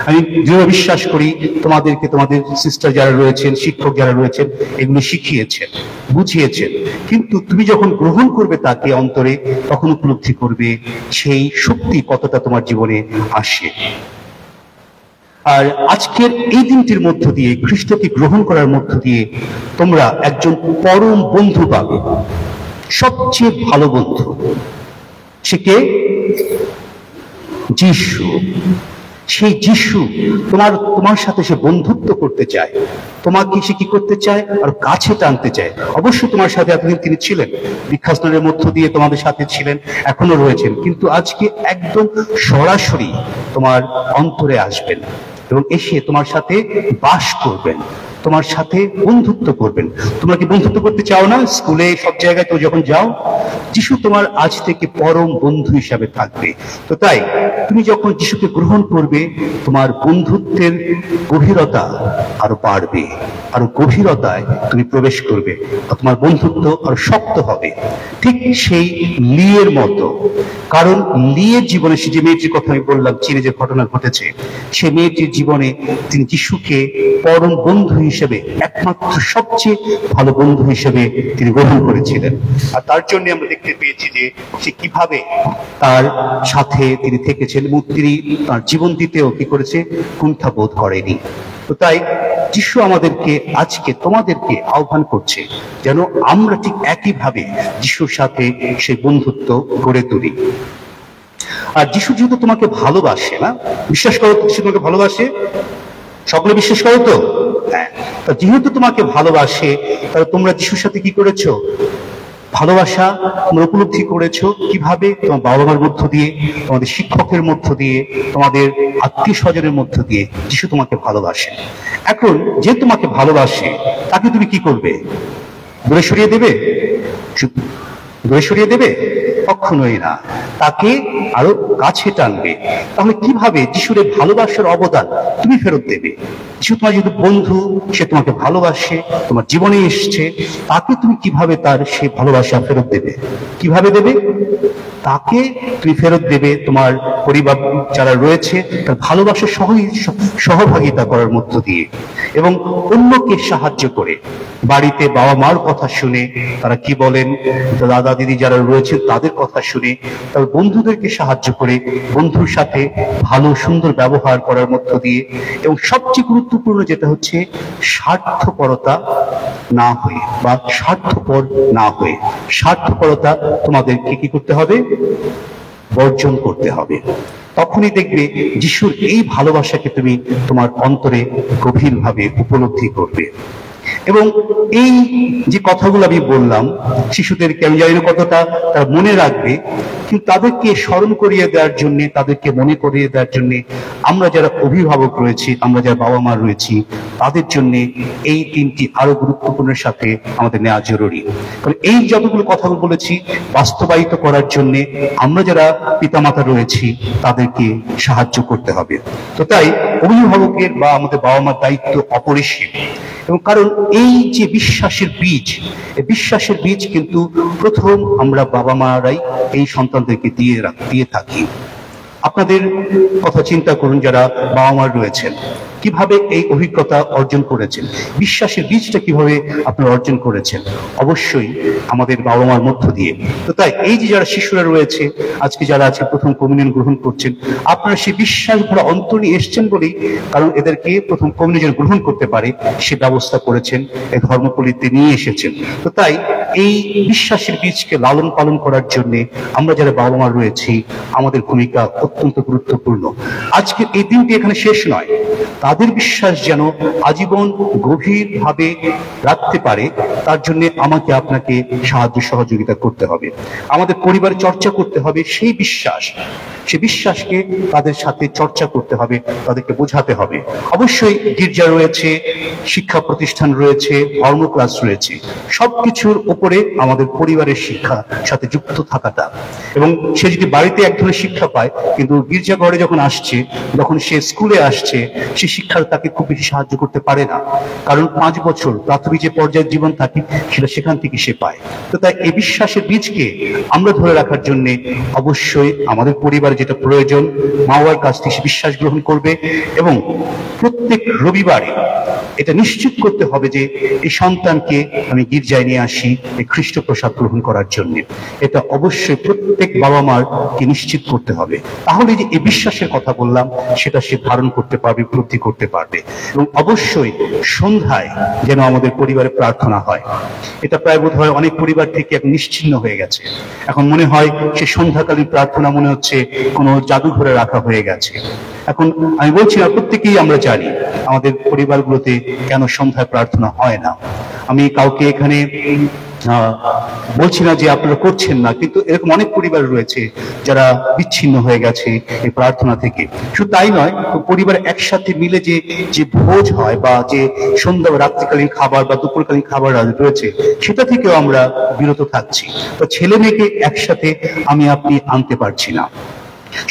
B: আমি দৃঢ় বিশ্বাস করি তোমাদেরকে তোমাদের সিস্টার যারা রয়েছেন, শিক্ষক যারা রয়েছেন, এগুলো শিখিয়েছেন, বুঝিয়েছেন। কিন্তু তুমি যখন গ্রহণ করবে তাকে অন্তরে, তখন উপলব্ধি করবে সেই শক্তি কতটা তোমার জীবনে আসে। আর আজকের এই দিনটির মধ্য দিয়ে, খ্রিস্টকে গ্রহণ করার মধ্য দিয়ে তোমরা একজন পরম বন্ধু পাবে, সবচেয়ে ভালো বন্ধু। সে কে? যিশু। সেই যিশু তোমার সাথে সে বন্ধুত্ব করতে চায়, তোমাকে সে কি করতে চায়? আর কাছে টানতে চায়। অবশ্যই তোমার সাথে এতদিন তিনি ছিলেন, দীক্ষাস্নানের মধ্য দিয়ে তোমাদের সাথে ছিলেন, এখনো রয়েছেন, কিন্তু আজকে একদম সরাসরি তোমার অন্তরে আসবেন এবং এসে তোমার সাথে বাস করবেন, তোমার সাথে বন্ধুত্ব করবেন। তোমরা কি বন্ধুত্ব করতে চাও না? স্কুলে সব জায়গায় তো যখন যাও, যিশু তোমার আজ থেকে পরম বন্ধু হিসাবে থাকবে। তো তাই তুমি যখন যিশুকে গ্রহণ করবে, তোমার বন্ধুত্বের গভীরতা আরো বাড়বে, আরো গভীরতায় তুমি প্রবেশ করবে, আর তোমার বন্ধুত্ব আরো শক্ত হবে, ঠিক সেই লিয়ের মতো। কারণ লিয়ের জীবনে, সে যে মেয়েটির কথা আমি বললাম, চীনে যে ঘটনা ঘটেছে, সে মেয়েটির জীবনে তিনি যিশুকে পরম বন্ধু হিসেবে, একমাত্র সবচেয়ে ভালো বন্ধু হিসেবে তিনি গ্রহণ করেছিলেন। আর তার জন্য আমরা দেখতে পেয়েছি যে সে কিভাবে তার সাথে তিনি থেকেছেন এবং তিনি তার জীবন দিতেও কি করেছে? কুণ্ঠা বোধ করেনি। তো তাই যিশু আমাদেরকে আজকে তোমাদেরকে আহ্বান করছে যেন আমরা ঠিক একইভাবে যিশুর সাথে সেই বন্ধুত্ব গড়ে তুলি। আর যিশু যেহেতু তোমাকে ভালোবাসে, না? বিশ্বাস করো যিশু তোমাকে ভালোবাসে? সকলে বিশ্বাস করো তো? হ্যাঁ। তা যেহেতু তোমাকে ভালোবাসে, তাহলে তোমরা যিশুর সাথে কি করেছো? ভালোবাসা তোমরা উপলব্ধি করেছো কিভাবে? তোমার বাবা মার মধ্য দিয়ে, তোমাদের শিক্ষকের মধ্য দিয়ে, তোমাদের আত্মীয় স্বজনের মধ্য দিয়ে যিশু তোমাকে ভালোবাসে। এখন যে তোমাকে ভালোবাসে তাকে তুমি কি করবে? দূরে সরিয়ে দেবে? দূরে সরিয়ে দেবে? কখনোই না, তাকে আরো কাছে টানবে। তাহলে কিভাবে যিশুর ভালোবাসার অবদান তুমি ফেরত দেবে? যিশু তোমার যেহেতু বন্ধু, সে তোমাকে ভালোবাসে, তোমার জীবনে এসছে, তাকে তুমি কিভাবে তার সে ভালোবাসা ফেরত দেবে? কিভাবে দেবে? তাকে তুমি ফেরত দেবে তোমার পরিবার যারা রয়েছে তার ভালোবাসার সহভাগিতা করার মধ্য দিয়ে, এবং অন্যকে সাহায্য করে। বাড়িতে বাবা মার কথা শুনে তারা কি বলেন, দাদা দিদি যারা রয়েছে তাদের কথা শুনে, তার বন্ধুদেরকে সাহায্য করে, বন্ধুর সাথে ভালো সুন্দর ব্যবহার করার মধ্য দিয়ে, এবং সবচেয়ে গুরুত্বপূর্ণ যেটা হচ্ছে স্বার্থপরতা না হয়ে বা স্বার্থপর না হয়ে, স্বার্থপরতা তোমাদেরকে কি করতে হবে? বর্জন করতে হবে। তখনই দেখবে যিশুর এই ভালোবাসাকে তুমি তোমার অন্তরে গভীরভাবে উপলব্ধি করবে। এবং এই যে কথাগুলো আমি বললাম, শিশুদেরকে আমি জানি না কতটা তারা মনে রাখবে, কিন্তু তাদেরকে স্মরণ করিয়ে দেওয়ার জন্য, তাদেরকে মনে করিয়ে দেওয়ার জন্য আমরা যারা অভিভাবক রয়েছি, আমরা যারা বাবা মা রয়েছি, তাদের জন্য এই দিনটি আরো গুরুত্বপূর্ণের সাথে আমাদের নেওয়া জরুরি। কারণ এই যতগুলো কথাগুলো বলেছি বাস্তবায়িত করার জন্য আমরা যারা পিতামাতা রয়েছি তাদেরকে সাহায্য করতে হবে। তো তাই অভিভাবকের বা আমাদের বাবা মার দায়িত্ব অপরিসীম। এবং কারণ এই যে বিশ্বাসের বীজ, এই বিশ্বাসের বীজ কিন্তু প্রথম আমরা বাবা মারাই এই সন্তানদেরকে দিয়ে থাকি। আপনাদের কথা চিন্তা করুন, যারা বাবা মা রয়েছেন, কিভাবে এই অভিজ্ঞতা অর্জন করেছেন, বিশ্বাসের বীজটা কিভাবে আপনারা অর্জন করেছেন? অবশ্যই আমাদের বাবা মার মধ্য দিয়ে। তো তাই এই যে যারা শিশুরা রয়েছে আজকে, যারা আছে প্রথম কমিউনিয়ন গ্রহণ করছেন, আপনারা সেই বিশ্বাস ভরা অন্তর নিয়ে এসছেন বলেই, কারণ এদেরকে প্রথম কমিউনিয়ন গ্রহণ করতে পারে সে ব্যবস্থা করেছেন, এই ধর্মপল্লীতে নিয়ে এসেছেন। তো তাই এই বিশ্বাসের বীজকে লালন পালন করার জন্য আমরা যারা বাবা মা রয়েছি, আমাদের ভূমিকা অত্যন্ত গুরুত্বপূর্ণ। আজকে এই দিনটি এখানে শেষ নয়, তাদের বিশ্বাস যেন আজীবন গভীরভাবে রাখতে পারে, তার জন্য আমাকে আপনাকে সাহায্য সহযোগিতা করতে হবে। আমাদের পরিবারে চর্চা করতে হবে সেই বিশ্বাস, সে বিশ্বাসকে তাদের সাথে চর্চা করতে হবে, তাদেরকে বোঝাতে হবে। অবশ্যই গির্জা রয়েছে, শিক্ষা প্রতিষ্ঠান রয়েছে, ধর্ম ক্লাস রয়েছে, সবকিছুর উপরে আমাদের পরিবারের শিক্ষা সাথে যুক্ত থাকাটা। এবং সে যদি বাড়িতে এক ধরনের শিক্ষা পায়, কিন্তু গির্জাঘরে যখন আসছে, যখন সে স্কুলে আসছে, সে শিক্ষা তাকে খুব বেশি সাহায্য করতে পারে না, কারণ 5 বছর প্রাথমিক যে পর্যায়ের জীবন থাকে সেটা সেখান থেকে সে পায়। তো তাই এই বিশ্বাসের বীজকে আমরা ধরে রাখার জন্য অবশ্যই আমাদের পরিবারে যেটা প্রয়োজন, মা বাবার কাছ থেকে সে বিশ্বাস গ্রহণ করবে এবং প্রত্যেক রবিবারে এটা নিশ্চিত করতে হবে যে এই সন্তানকে আমি গির্জায় নিয়ে আসি এই খ্রিস্ট প্রসাদ গ্রহণ করার জন্য। এটা অবশ্যই প্রত্যেক বাবা মার কে নিশ্চিত করতে হবে। তাহলে যে এই বিশ্বাসের কথা বললাম সেটা সে ধারণ করতে পারবে, উপলব্ধি করতে পারবে। এবং অবশ্যই সন্ধ্যায় যেন আমাদের পরিবারে প্রার্থনা হয়। এটা প্রায় বোধ হয় অনেক পরিবার থেকে এখন নিশ্চিহ্ন হয়ে গেছে। এখন মনে হয় সে সন্ধ্যাকালীন প্রার্থনা মনে হচ্ছে কোনো জাদুঘরে রাখা হয়ে গেছে। এখন আমি বলছি না, প্রত্যেকেই আমরা জানি আমাদের পরিবারগুলোতে কেন সন্ধ্যায় প্রার্থনা হয় না। আমি কাউকে এখানে বলছি না যে আপনারা করছেন না, কিন্তু এরকম অনেক পরিবার রয়েছে যারা বিচ্ছিন্ন হয়ে গেছে এই প্রার্থনা থেকে। শুধু তাই নয়, পরিবার একসাথে মিলে যে ভোজ হয় বা যে সন্ধ্যা রাত্রিকালীন খাবার বা দুপুরকালীন খাবার রয়েছে, সেটা থেকেও আমরা বিরত থাকছি। তো ছেলে মেয়েকে একসাথে আমি আপনি আনতে পারছি না।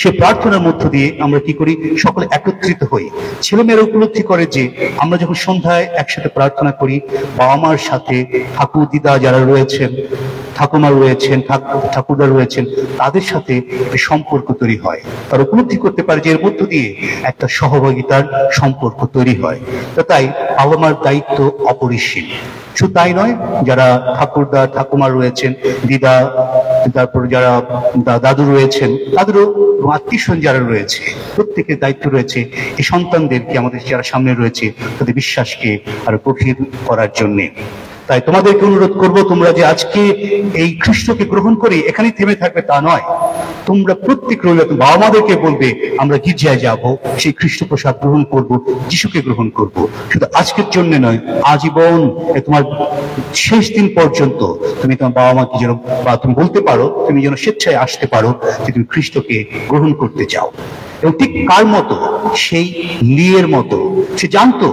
B: সে প্রার্থনার মধ্য দিয়ে আমরা কি করি, সকলে একত্রিত হই। ছেলেমেয়েরা উপলব্ধি করে যে আমরা যখন সন্ধ্যায় একসাথে প্রার্থনা করি, বাবা মার সাথে ঠাকুর দিদা যারা রয়েছেন, ঠাকুমা রয়েছেন, ঠাকুরদা রয়েছেন, তাদের সাথে সম্পর্ক তৈরি হয়। তারা উপলব্ধি করতে পারে যে এর মধ্য দিয়ে একটা সহভাগিতার সম্পর্ক তৈরি হয়। তো তাই বাবা মার দায়িত্ব অপরিসীম। শুধু তাই নয়, যারা ঠাকুরদা ঠাকুমা রয়েছেন, দিদা, তারপর যারা দাদু রয়েছেন, তাদেরও আত্মীয়স্বজন যারা রয়েছে, প্রত্যেকের দায়িত্ব রয়েছে এই সন্তানদেরকে, আমাদের যারা সামনে রয়েছে, তাদের বিশ্বাসকে আরো গভীর করার জন্যে। তাই তোমাদেরকে অনুরোধ করব, তোমরা যে আজকে এই খ্রিস্টকে গ্রহণ করে এখানেই থেমে থাকবে তা নয়, তোমরা প্রত্যেক রবিবার বাবা মাদেরকে বলবে আমরা গির্জায় যাব, সেই খ্রিস্ট প্রসাদ গ্রহণ করব, যিশুকে গ্রহণ করব। শুধু আজকের জন্য নয়, আজীবন তোমার শেষ দিন পর্যন্ত তুমি তোমার বাবা মাকে যেন, বা তুমি বলতে পারো, তুমি যেন স্বেচ্ছায় আসতে পারো যে তুমি খ্রিস্টকে গ্রহণ করতে চাও। এবং ঠিক কার মতো, সেই লিয়ের মতো। সে জানতো,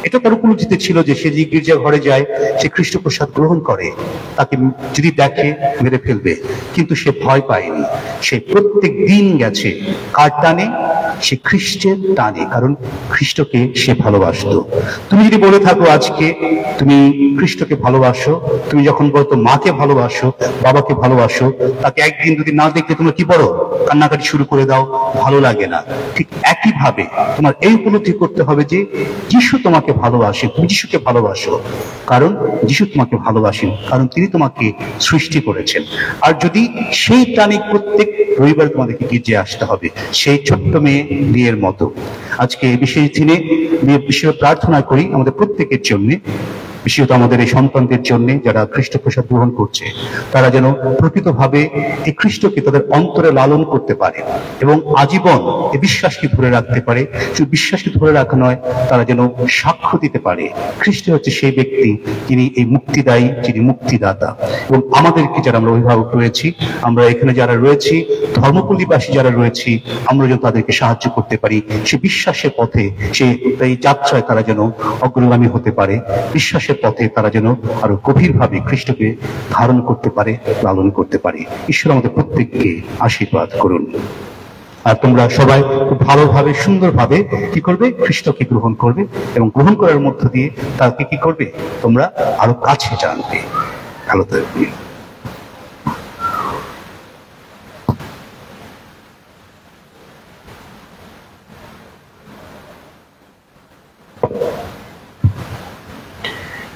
B: এটা তার উপলব্ধিতে ছিল যে সে যে গির্জা ঘরে যায়, সে খ্রিস্ট প্রসাদ গ্রহণ করে, তাকে যদি দেখে মেরে ফেলবে, কিন্তু সে ভয় পায়নি। সে প্রত্যেক দিন গেছে কার টানে, সে খ্রিস্টের টানে, কারণ খ্রিস্টকে সে ভালোবাসতো। তুমি যদি বলে থাকো আজকে তুমি খ্রিস্টকে ভালোবাসো, তুমি যখন বলতো মাকে ভালোবাসো, বাবাকে ভালোবাসো, তাকে একদিন যদি না দেখলে তোমরা কি বলো, কান্নাকাটি শুরু করে দাও, ভালো লাগে না। ঠিক একইভাবে তোমার এই উপলব্ধি করতে হবে যে যিশু তোমাকে ভালোবাসে, তুমি যিশুকে ভালোবাসো, কারণ যিশু তোমাকে ভালোবাসেন, কারণ তিনি তোমাকে সৃষ্টি করেছেন। আর যদি সেই টানে প্রত্যেক রবিবার তোমাদেরকে গির্জায় আসতে হবে, সেই ছোট্ট মেয়ে লিয়ের মতো। আজকে এই বিশেষ দিনে বিশেষ প্রার্থনা করি আমাদের প্রত্যেকের জন্য, বিশেষত আমাদের এই সন্তানদের জন্য যারা খ্রিস্ট প্রসাদ গ্রহণ করছে, তারা যেন প্রকৃতভাবে এই খ্রিস্টকে তাদের অন্তরে লালন করতে পারে এবং আজীবন এই বিশ্বাসকে ধরে রাখতে পারে। শুধু বিশ্বাসকে ধরে রাখা নয়, তারা যেন সাক্ষ্য দিতে পারে খ্রিস্ট হচ্ছে সেই ব্যক্তি যিনি এই মুক্তিদায়ী, যিনি মুক্তিদাতা। এবং আমাদেরকে যারা আমরা অভিভাবক রয়েছি, আমরা এখানে যারা রয়েছি, ধর্মপল্লীবাসী যারা রয়েছি, আমরা যেন তাদেরকে সাহায্য করতে পারি সে বিশ্বাসের পথে, সেই এই যাত্রায় তারা যেন অগ্রগামী হতে পারে, বিশ্বাসের পথে তারা যেন আরো গভীরভাবে খ্রিস্টকে ধারণ করতে পারে, লালন করতে পারে। ঈশ্বর আমাদের প্রত্যেককে আশীর্বাদ করুন। আর তোমরা সবাই খুব ভালোভাবে, সুন্দরভাবে কি করবে, খ্রিস্টকে গ্রহণ করবে এবং গ্রহণ করার মধ্য দিয়ে তাকে কি করবে, তোমরা আরো কাছে জানবে। ভালো থাকবে।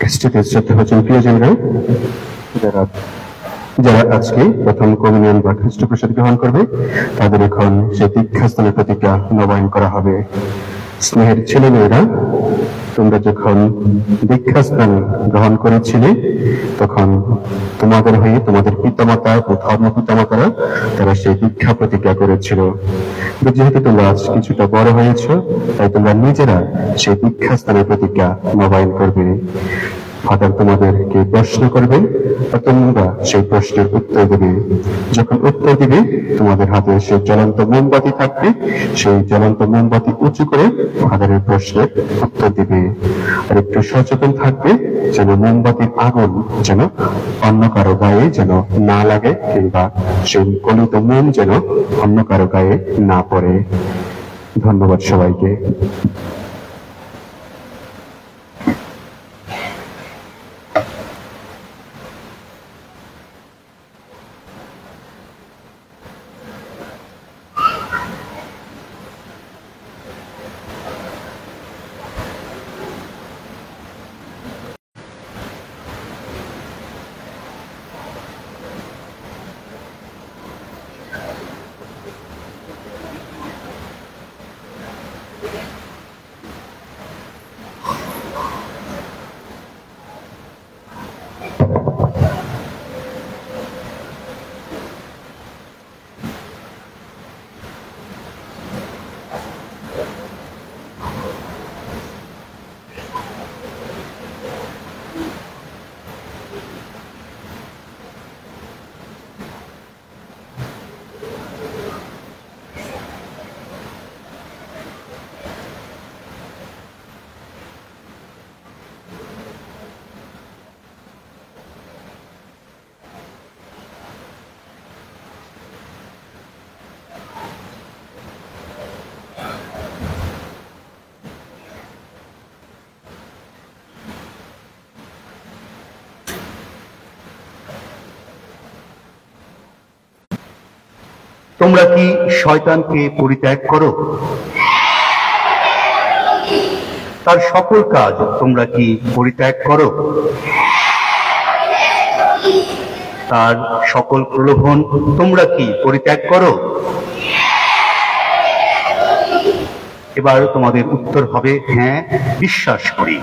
A: খ্রিস্টকে শ্রদ্ধা হচ্ছেন প্রিয়জনরা, যারা আজকে প্রথম কমিউনিয়ন বা খ্রিস্ট প্রসাদ গ্রহণ করবে, তাদের এখন সেই দীক্ষাস্থানের প্রতিজ্ঞা নবায়ন করা হবে। স্নেহের ছেলেমেয়েরা, তোমরা যখন দীক্ষাস্থান গ্রহণ করেছিলে, তখন তোমাদের হয়ে তোমাদের পিতামাতা ও ধর্ম পিতামাতারা তারা সেই দীক্ষা প্রতিজ্ঞা করেছিল। যেহেতু তোমরা আজ কিছুটা বড় হয়েছ, তাই তোমরা নিজেরা সেই দীক্ষাস্থানের প্রতিজ্ঞা নবায়ন করবে। ফাদার তোমাদেরকে প্রশ্ন করবেন আর তোমরা সেই প্রশ্নের উত্তর দেবে। যখন উত্তর দিবে তোমাদের হাতে সেই জ্বলন্ত মোমবাতি থাকবে, সেই জ্বলন্ত মোমবাতি উঁচু করে ফাদারের প্রশ্নের উত্তর দিবে। আর একটু সচেতন থাকবে যেন মোমবাতির আগুন যেন অন্য কারো গায়ে যেন না লাগে, কিংবা সেই গলিত মোম যেন অন্য কারো গায়ে না পড়ে। ধন্যবাদ সবাইকে।
B: তোমরা কি শয়তানকে পরিত্যাগ করো? তার সকল কাজ তোমরা কি পরিত্যাগ করো? তার সকল প্রলোভন তোমরা কি পরিত্যাগ করো? এবার তোমাদের উত্তর হবে হ্যাঁ, বিশ্বাস করি।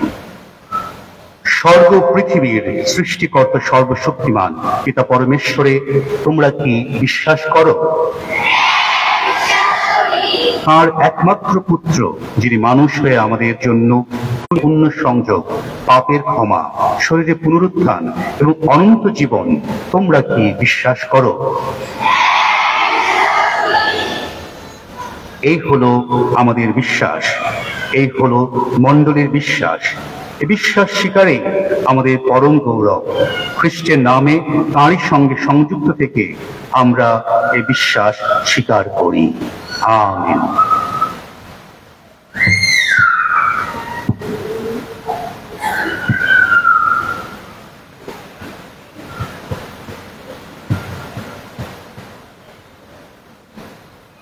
B: স্বর্গ পৃথিবীর সৃষ্টিকর্তা সর্বশক্তিমান পিতা পরমেশ্বরে তোমরা কি বিশ্বাস করো? তাঁর একমাত্র পুত্র যিনি মানুষ হয়ে আমাদের জন্য পুণ্য সংযোগ, পাপের ক্ষমা, শরীরে পুনরুত্থান এবং অনন্ত জীবন তোমরা কি বিশ্বাস করো? এই হলো আমাদের বিশ্বাস, এই হলো মণ্ডলীর বিশ্বাস। এ বিশ্বাস স্বীকারে আমাদের পরম গৌরব। খ্রিস্টের নামে তাঁরই সঙ্গে সংযুক্ত থেকে আমরা এ বিশ্বাস স্বীকার করি। আমেন।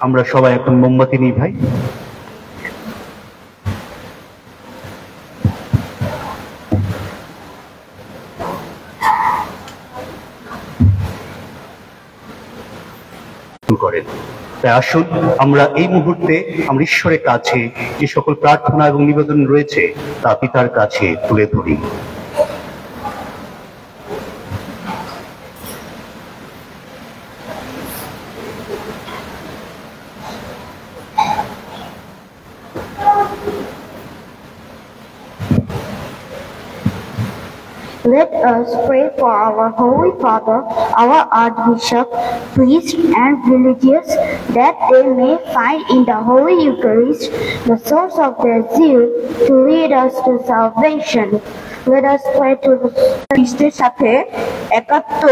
B: আমরা সবাই এখন মোমবাতি নিভাই। করেন। তাই আসুন আমরা এই মুহূর্তে আমরা ঈশ্বরের কাছে যে সকল প্রার্থনা এবং নিবেদন রয়েছে তা পিতার কাছে তুলে ধরি।
C: Let us pray for our Holy Father, our Archbishop, priests and religious, that they may find in the Holy Eucharist the source of their zeal to lead us to salvation. Let us pray to the
E: খ্রিস্টের সাথে একাত্ম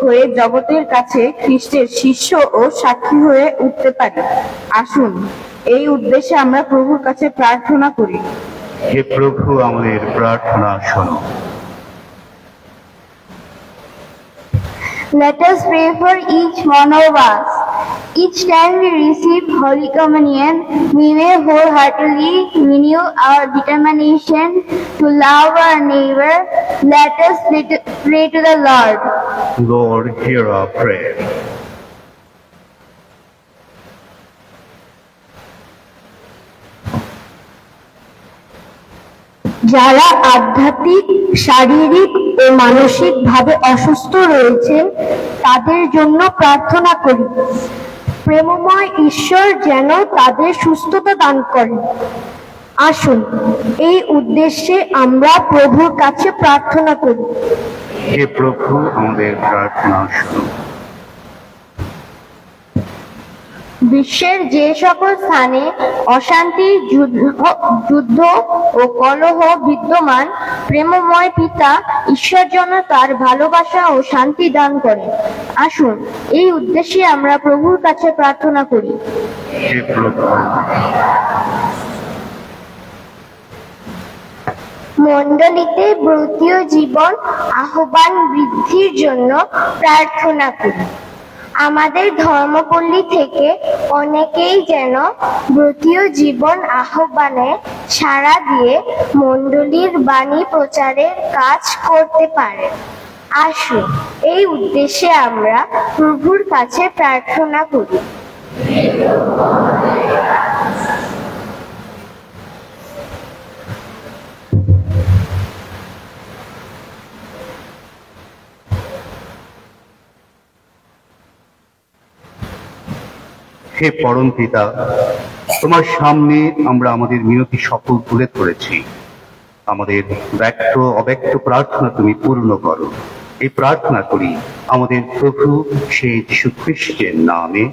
E: হয়ে জগতের কাছে খ্রিস্টের শিষ্য ও সাক্ষী হয়ে উঠতে পারি। আসুন এই উদ্দেশ্যে আমরা প্রভুর কাছে প্রার্থনা করি।
B: হে প্রভু, আমাদের প্রার্থনা শোনো।
C: Let us pray for each one of us. Each time we receive Holy Communion, we may wholeheartedly renew our determination to love our neighbor. Let us pray to the Lord.
B: Lord, hear our prayer.
C: যারা আধ্যাত্মিক, শারীরিক ও মানসিক ভাবে অসুস্থ রয়েছেন তাদের জন্য প্রার্থনা করি। প্রেমময় ঈশ্বর যেন তাদের সুস্থতা দান করেন। আসুন এই উদ্দেশ্যে আমরা প্রভুর কাছে প্রার্থনা করি।
B: হে প্রভু, আমাদের প্রার্থনা শুনুন।
C: বিশ্বের যে সকল স্থানে অশান্তি, যুদ্ধ ও কলহ বিদ্যমান, প্রেমময় পিতা ঈশ্বর যেন তার ভালোবাসা ও শান্তি দান করেন। আসুন এই উদ্দেশ্যে আমরা প্রভুর কাছে প্রার্থনা করি।
B: হে প্রভু,
C: মণ্ডলীতে ব্রতীয় জীবন আহ্বান বৃদ্ধির জন্য প্রার্থনা করি। আমাদের ধর্মপল্লী থেকে অনেকেই যেন ব্রতীয় জীবন আহ্বানে সাড়া দিয়ে মণ্ডলীর বাণী প্রচারের কাজ করতে পারে। আসুন এই উদ্দেশ্যে আমরা প্রভুর কাছে প্রার্থনা করি।
B: হে পরম পিতা, তোমার সামনে আমরা আমাদের মিনতি সকল তুলে ধরেছি। আমাদের ব্যক্ত অব্যক্ত প্রার্থনা তুমি পূর্ণ করো, এই প্রার্থনা করি আমাদের প্রভু সেই যীশু খ্রিস্টের নামে।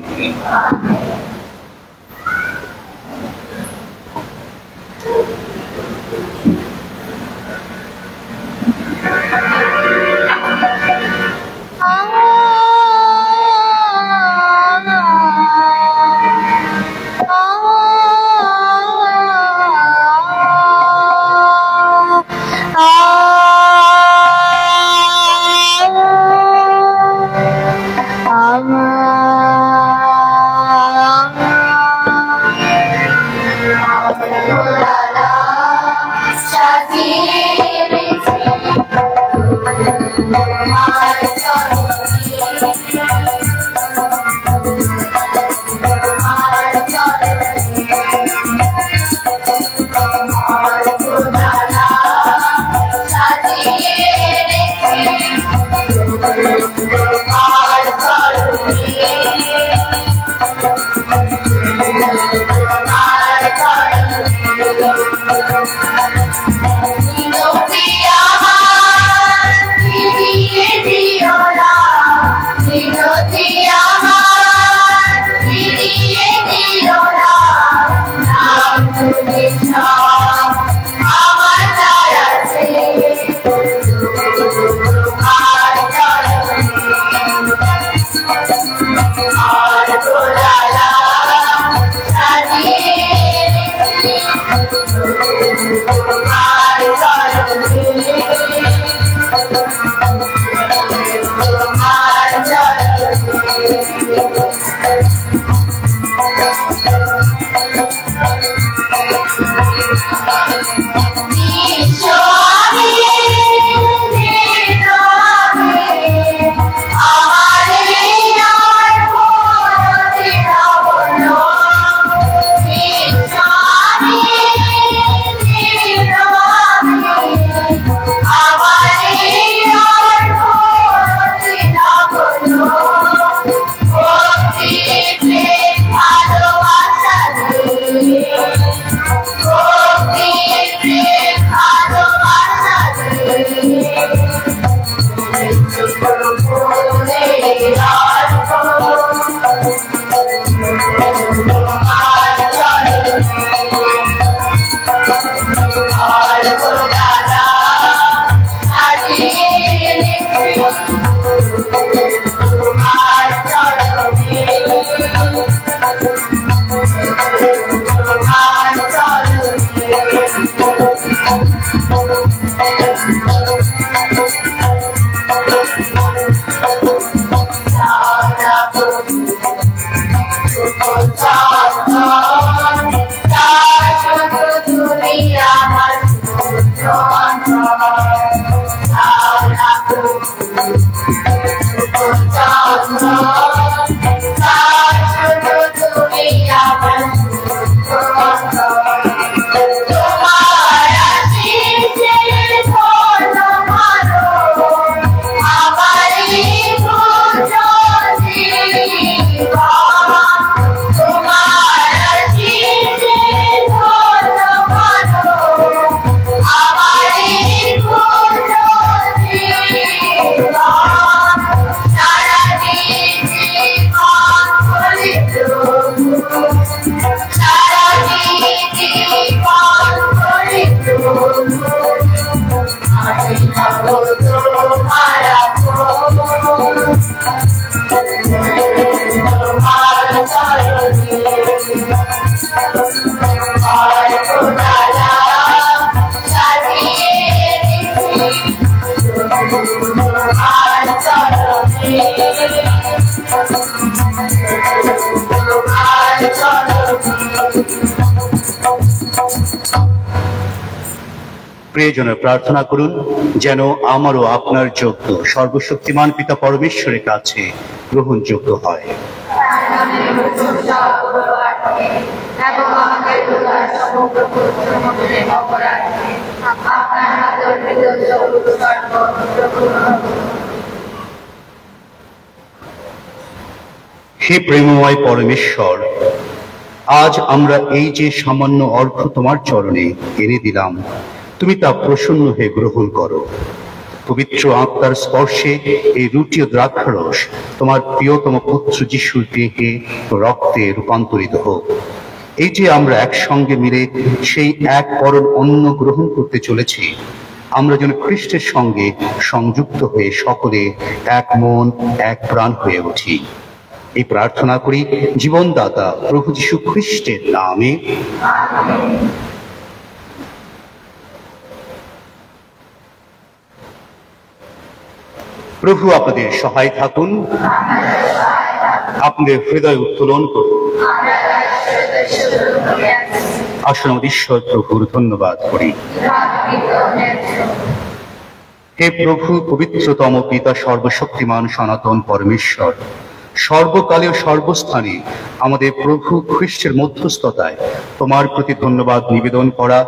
B: প্রিয়জনের প্রার্থনা করুন যেন আমারও আপনার যোগ্য সর্বশক্তিমান পিতা পরমেশ্বরের কাছে গ্রহণযোগ্য হয়। হে প্রেমময় পরমেশ্বর, আজ আমরা এই যে সামান্য অর্ঘ্য তোমার চরণে এনে দিলাম, তুমি তা প্রসন্ন হয়ে গ্রহণ করো। পবিত্র আত্মার স্পর্শে এই রুটি ও দ্রাক্ষারস তোমার প্রিয়তম পুত্র যিশুর দেহে রক্তে রূপান্তরিত হোক। এই যে আমরা একসঙ্গে মিলে সেই এক পরম অন্ন গ্রহণ করতে চলেছি, আমরা যেন খ্রিস্টের সঙ্গে সংযুক্ত হয়ে সকলে এক মন এক প্রাণ হয়ে উঠি। এই প্রার্থনা করি জীবনদাতা প্রভু যীশু খ্রিস্টের নামে। প্রভু আপনাদের সহায় থাকুন, আপনাদের হৃদয় উত্তোলন করুন। আসুন আমাদের ঈশ্বর প্রভুর ধন্যবাদ করি। হে প্রভু, পবিত্রতম পিতা সর্বশক্তিমান সনাতন পরমেশ্বর, সর্বকালে ও সর্বস্থানে আমাদের প্রভু খ্রিস্টের মধ্যস্থতায় তোমার প্রতি ধন্যবাদ নিবেদন করা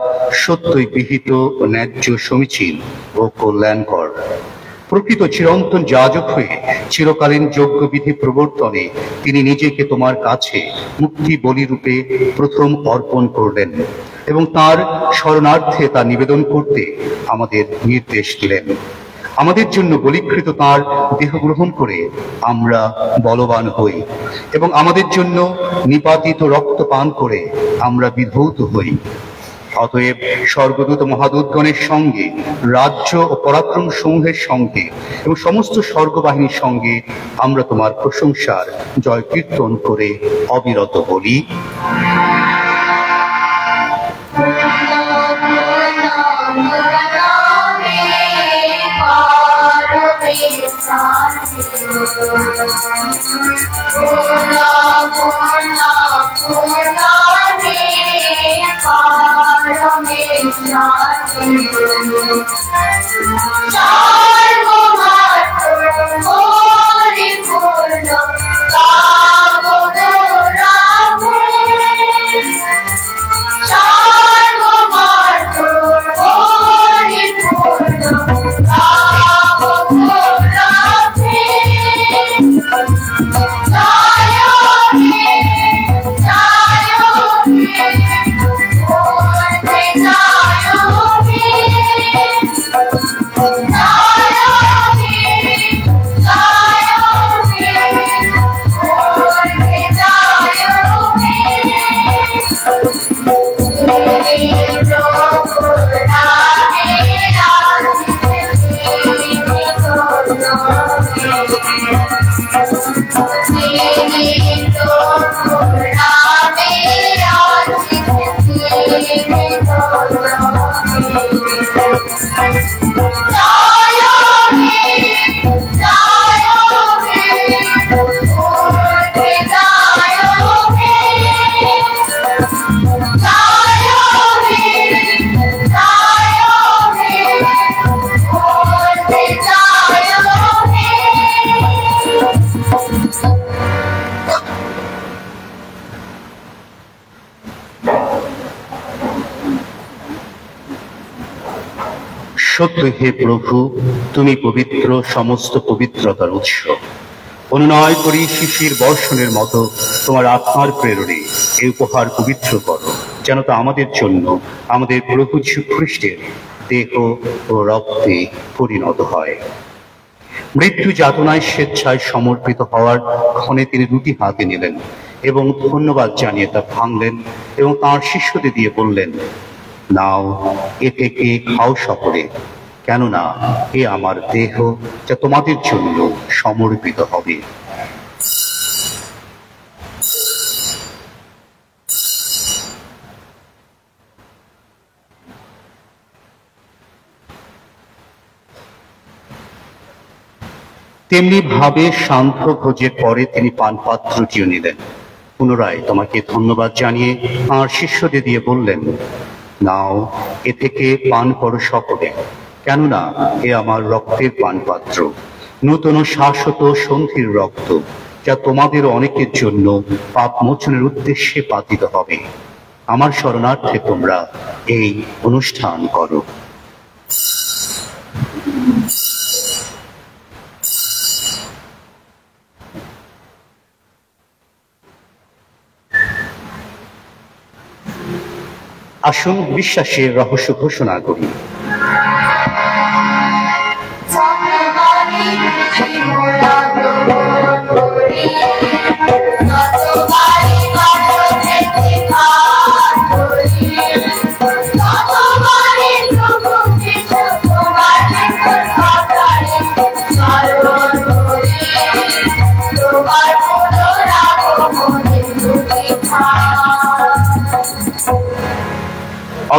B: সত্যই বিহিত ও ন্যায্য, সমীচীন ও কল্যাণকর। প্রকৃত চিরন্তন যাজক হয়ে চিরকালীন যজ্ঞ বিধি প্রবর্তনে তিনি নিজেকে তোমার কাছে মুক্তি বলি রূপে প্রথম অর্পণ করলেন এবং তার শরণার্থে তা নিবেদন করতে আমাদের নির্দেশ দিলেন। আমাদের জন্য বলিকৃত তার দেহ গ্রহণ করে আমরা বলবান হই এবং আমাদের জন্য নিপাতিত রক্ত পান করে আমরা বিধৌত হই। অতএব স্বর্গদূত মহাদূতগণের সঙ্গে, রাজ্য ও পরাক্রম সমূহের সঙ্গে এবং সমস্ত স্বর্গবাহিনীর সঙ্গে আমরা তোমার প্রশংসার জয় কীর্তন করে অবিরত বলি। সত্য হে প্রভু, তুমি পবিত্র, সমস্ত পবিত্রতার উৎস। অনুনয় করি শিশির বর্ষণের মতো তোমার আত্মার প্রেরণে এই উপহার পবিত্র করো, যেন তা আমাদের জন্য আমাদের প্রভু যীশু খ্রিস্টের দেহ ও রক্তে পরিণত হয়। মৃত্যু যাতনায় স্বেচ্ছায় সমর্পিত হওয়ার ক্ষণে তিনি দুটি হাতে নিলেন এবং ধন্যবাদ জানিয়ে তা ভাঙলেন এবং তাঁর শিষ্যদের দিয়ে বললেন, নাও এ থেকে খাও সকলে, কেননা এ আমার দেহ যা তোমাদের জন্য সমর্পিত হবে। তেমনি ভাবে সান্ধ্য ভোজের পরে তিনি পানপাত্রটিও নিলেন, পুনরায় তোমাকে ধন্যবাদ জানিয়ে আর শিষ্যদের দিয়ে বললেন, নাও এ থেকে পান করো সকলে, কেননা এ আমার রক্তের পানপাত্র, নূতন শাশ্বত সন্ধির রক্ত, যা তোমাদের অনেকের জন্য পাপ মোচনের উদ্দেশ্যে পাতিত হবে। আমার শরণার্থে তোমরা এই অনুষ্ঠান করো। আসুন বিশ্বাসের রহস্য ঘোষণা করি।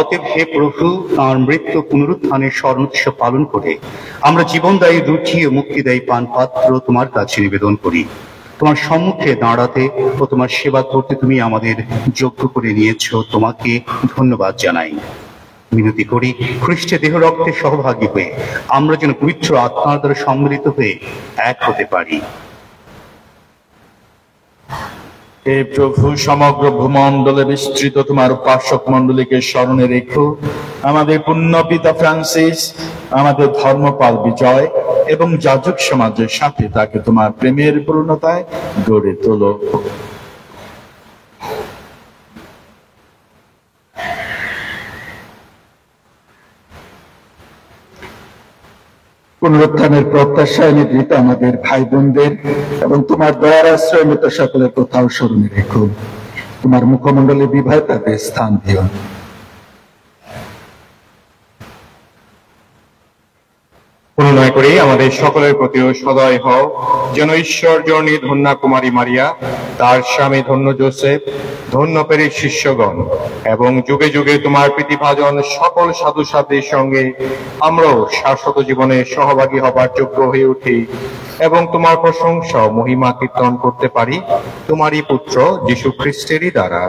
B: অতএব হে প্রভু, তাঁর মৃত্যু পুনরুত্থানের স্মরণোৎসব পালন করে আমরা জীবনদায়ী রুচি ও মুক্তিদায়ী পানপাত্র তোমার কাছে নিবেদন করি। তোমার সম্মুখে দাঁড়াতে ও তোমার সেবা করতে তুমি আমাদের যোগ্য করে নিয়েছ, তোমাকে ধন্যবাদ জানাই। মিনতি করি, খ্রিস্টের দেহ রক্তে সহভাগী হয়ে আমরা যেন পবিত্র আত্মার দ্বারা সম্মিলিত হয়ে এক হতে পারি।
G: হে প্রভু, সমগ্র ভূমণ্ডলে বিস্তৃত তোমার উপাসক মণ্ডলীকে স্মরণে রেখো। আমাদের পুণ্য পিতা ফ্রান্সিস, আমাদের ধর্মপাল বিজয় এবং যাজক সমাজের সাথে তাকে তোমার প্রেমের পূর্ণতায় গড়ে তোলো। পুনরুত্থানের প্রত্যাশায় নিদ্রিত আমাদের ভাই বোনদের এবং তোমার দয়ার আশ্রয় মতো সকলের কোথাও স্মরণে রেখো। তোমার মুখমণ্ডলে বিভায় তাদের স্থান দিও।
F: অনুনয় করি আমাদের সকলের প্রতিও সদয় হও, যেন ঈশ্বর জননী ধন্যা কুমারী মারিয়া, তার স্বামী ধন্য যোসেফ, ধন্য পেরির শিষ্যগণ এবং যুগে যুগে তোমার প্রীতিভাজন সকল সাধু সাধুর সঙ্গে আমরাও শাশ্বত জীবনে সহভাগী হবার যোগ্য হয়ে উঠি এবং তোমার প্রশংসা মহিমা কীর্তন করতে পারি তোমারই পুত্র যীশু খ্রিস্টেরই দ্বারা।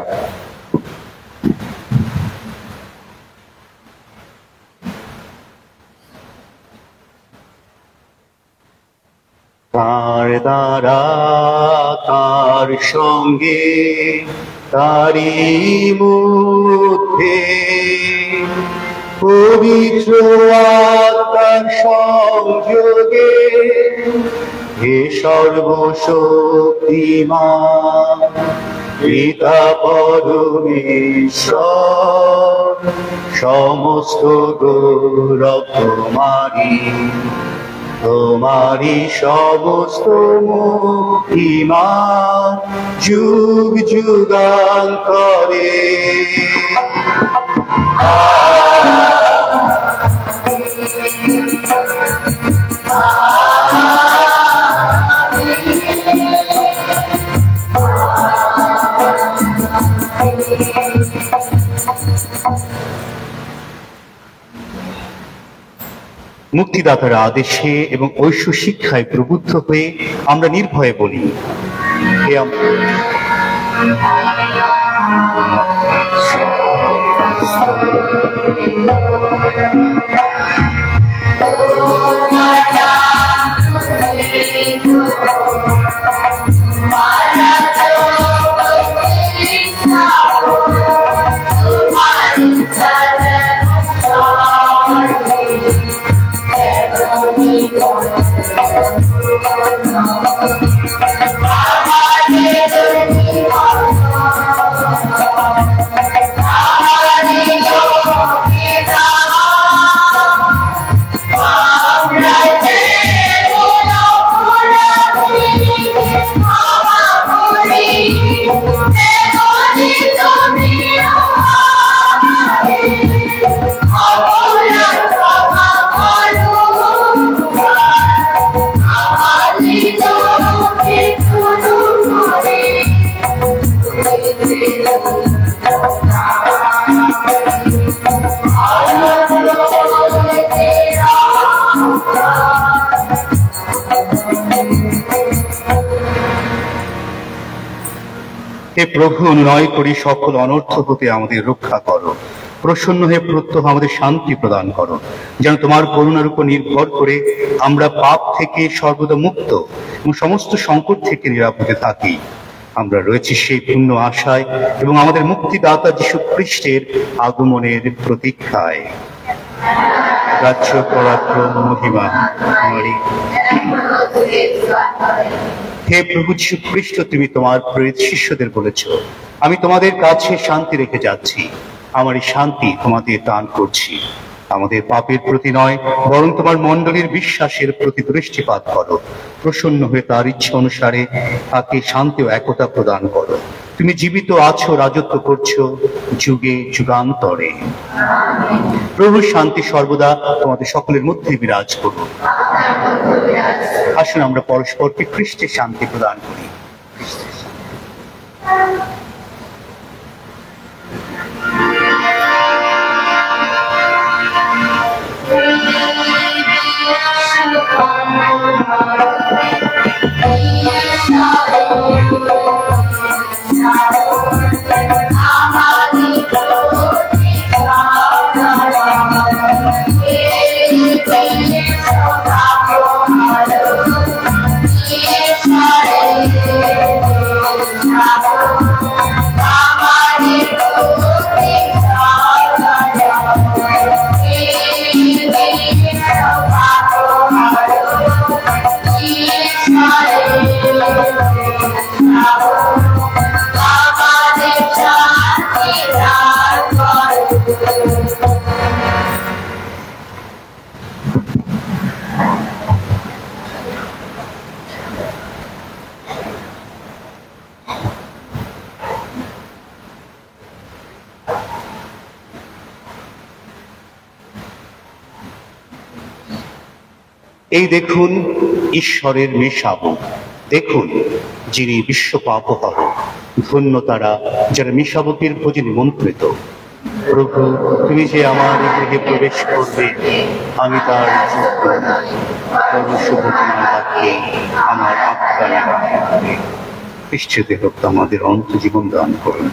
B: তার দ্বারা, তার সঙ্গে, তারই মধ্যে পবিত্র আত্মার সংযোগে হে সর্বশক্তিমান পিতা পরমেশ্বর, সমস্ত গৌরব তোমারই, তোমারই সমস্ত মহিমা যুগ যুগান্তরে। মুক্তিদাতার আদেশে এবং ঐশ্ব শিক্ষায় প্রবুদ্ধ হয়ে আমরা নির্ভয়ে বলি, হে হে প্রভু, অনুনয় করি সকল অনর্থ হতে আমাদের রক্ষা করো। প্রসন্ন হয়ে প্রত্যহ আমাদের শান্তি প্রদান করো, যেন তোমার করুণার উপর নির্ভর করে আমরা পাপ থেকে সর্বদা মুক্ত এবং সমস্ত সংকট থেকে নিরাপদে থাকি। আমরা রয়েছি সেই পূর্ণ আশায় এবং আমাদের মুক্তিদাতা যীশু খ্রিস্টের আগমনের প্রতীক্ষায়। রাজ্য, পরাক্রম, মহিমা তোমারই। হে প্রভু যীশু খ্রিস্ট, তুমি তোমার প্রেরিত শিষ্যদের বলেছ, আমি তোমাদের কাছে শান্তি রেখে যাচ্ছি, আমার এই শান্তি তোমাদের দান করছি। আমাদের পাপের প্রতি নয়, বরং তোমার মণ্ডলীর বিশ্বাসের প্রতি দৃষ্টিপাত করো। প্রসন্ন হয়ে তার ইচ্ছা অনুসারে তাকে শান্তি ও একতা প্রদান করো। তুমি জীবিত আছো, রাজত্ব করছো যুগে যুগান্তরে। প্রভু শান্তি সর্বদা তোমাদের সকলের মধ্যে বিরাজ করুক। আসুন আমরা পরস্পরকে খ্রিস্টের শান্তি প্রদান করি। এই দেখুন ঈশ্বরের মেষশাবক, দেখুন যিনি বিশ্ব পাপহর। ধন্য তারা যারা মেষশাবকের ভোজে নিমন্ত্রিত। প্রভু, তুমি যে আমার গৃহে প্রবেশ করবে, আমি তার যোগ্য নই। তবে শুভ তোমার বাক্যে আমার আত্মা নিরাপদ হবে। খ্রিস্ট দেহ আমাদের অন্তর্জীবন দান করুন।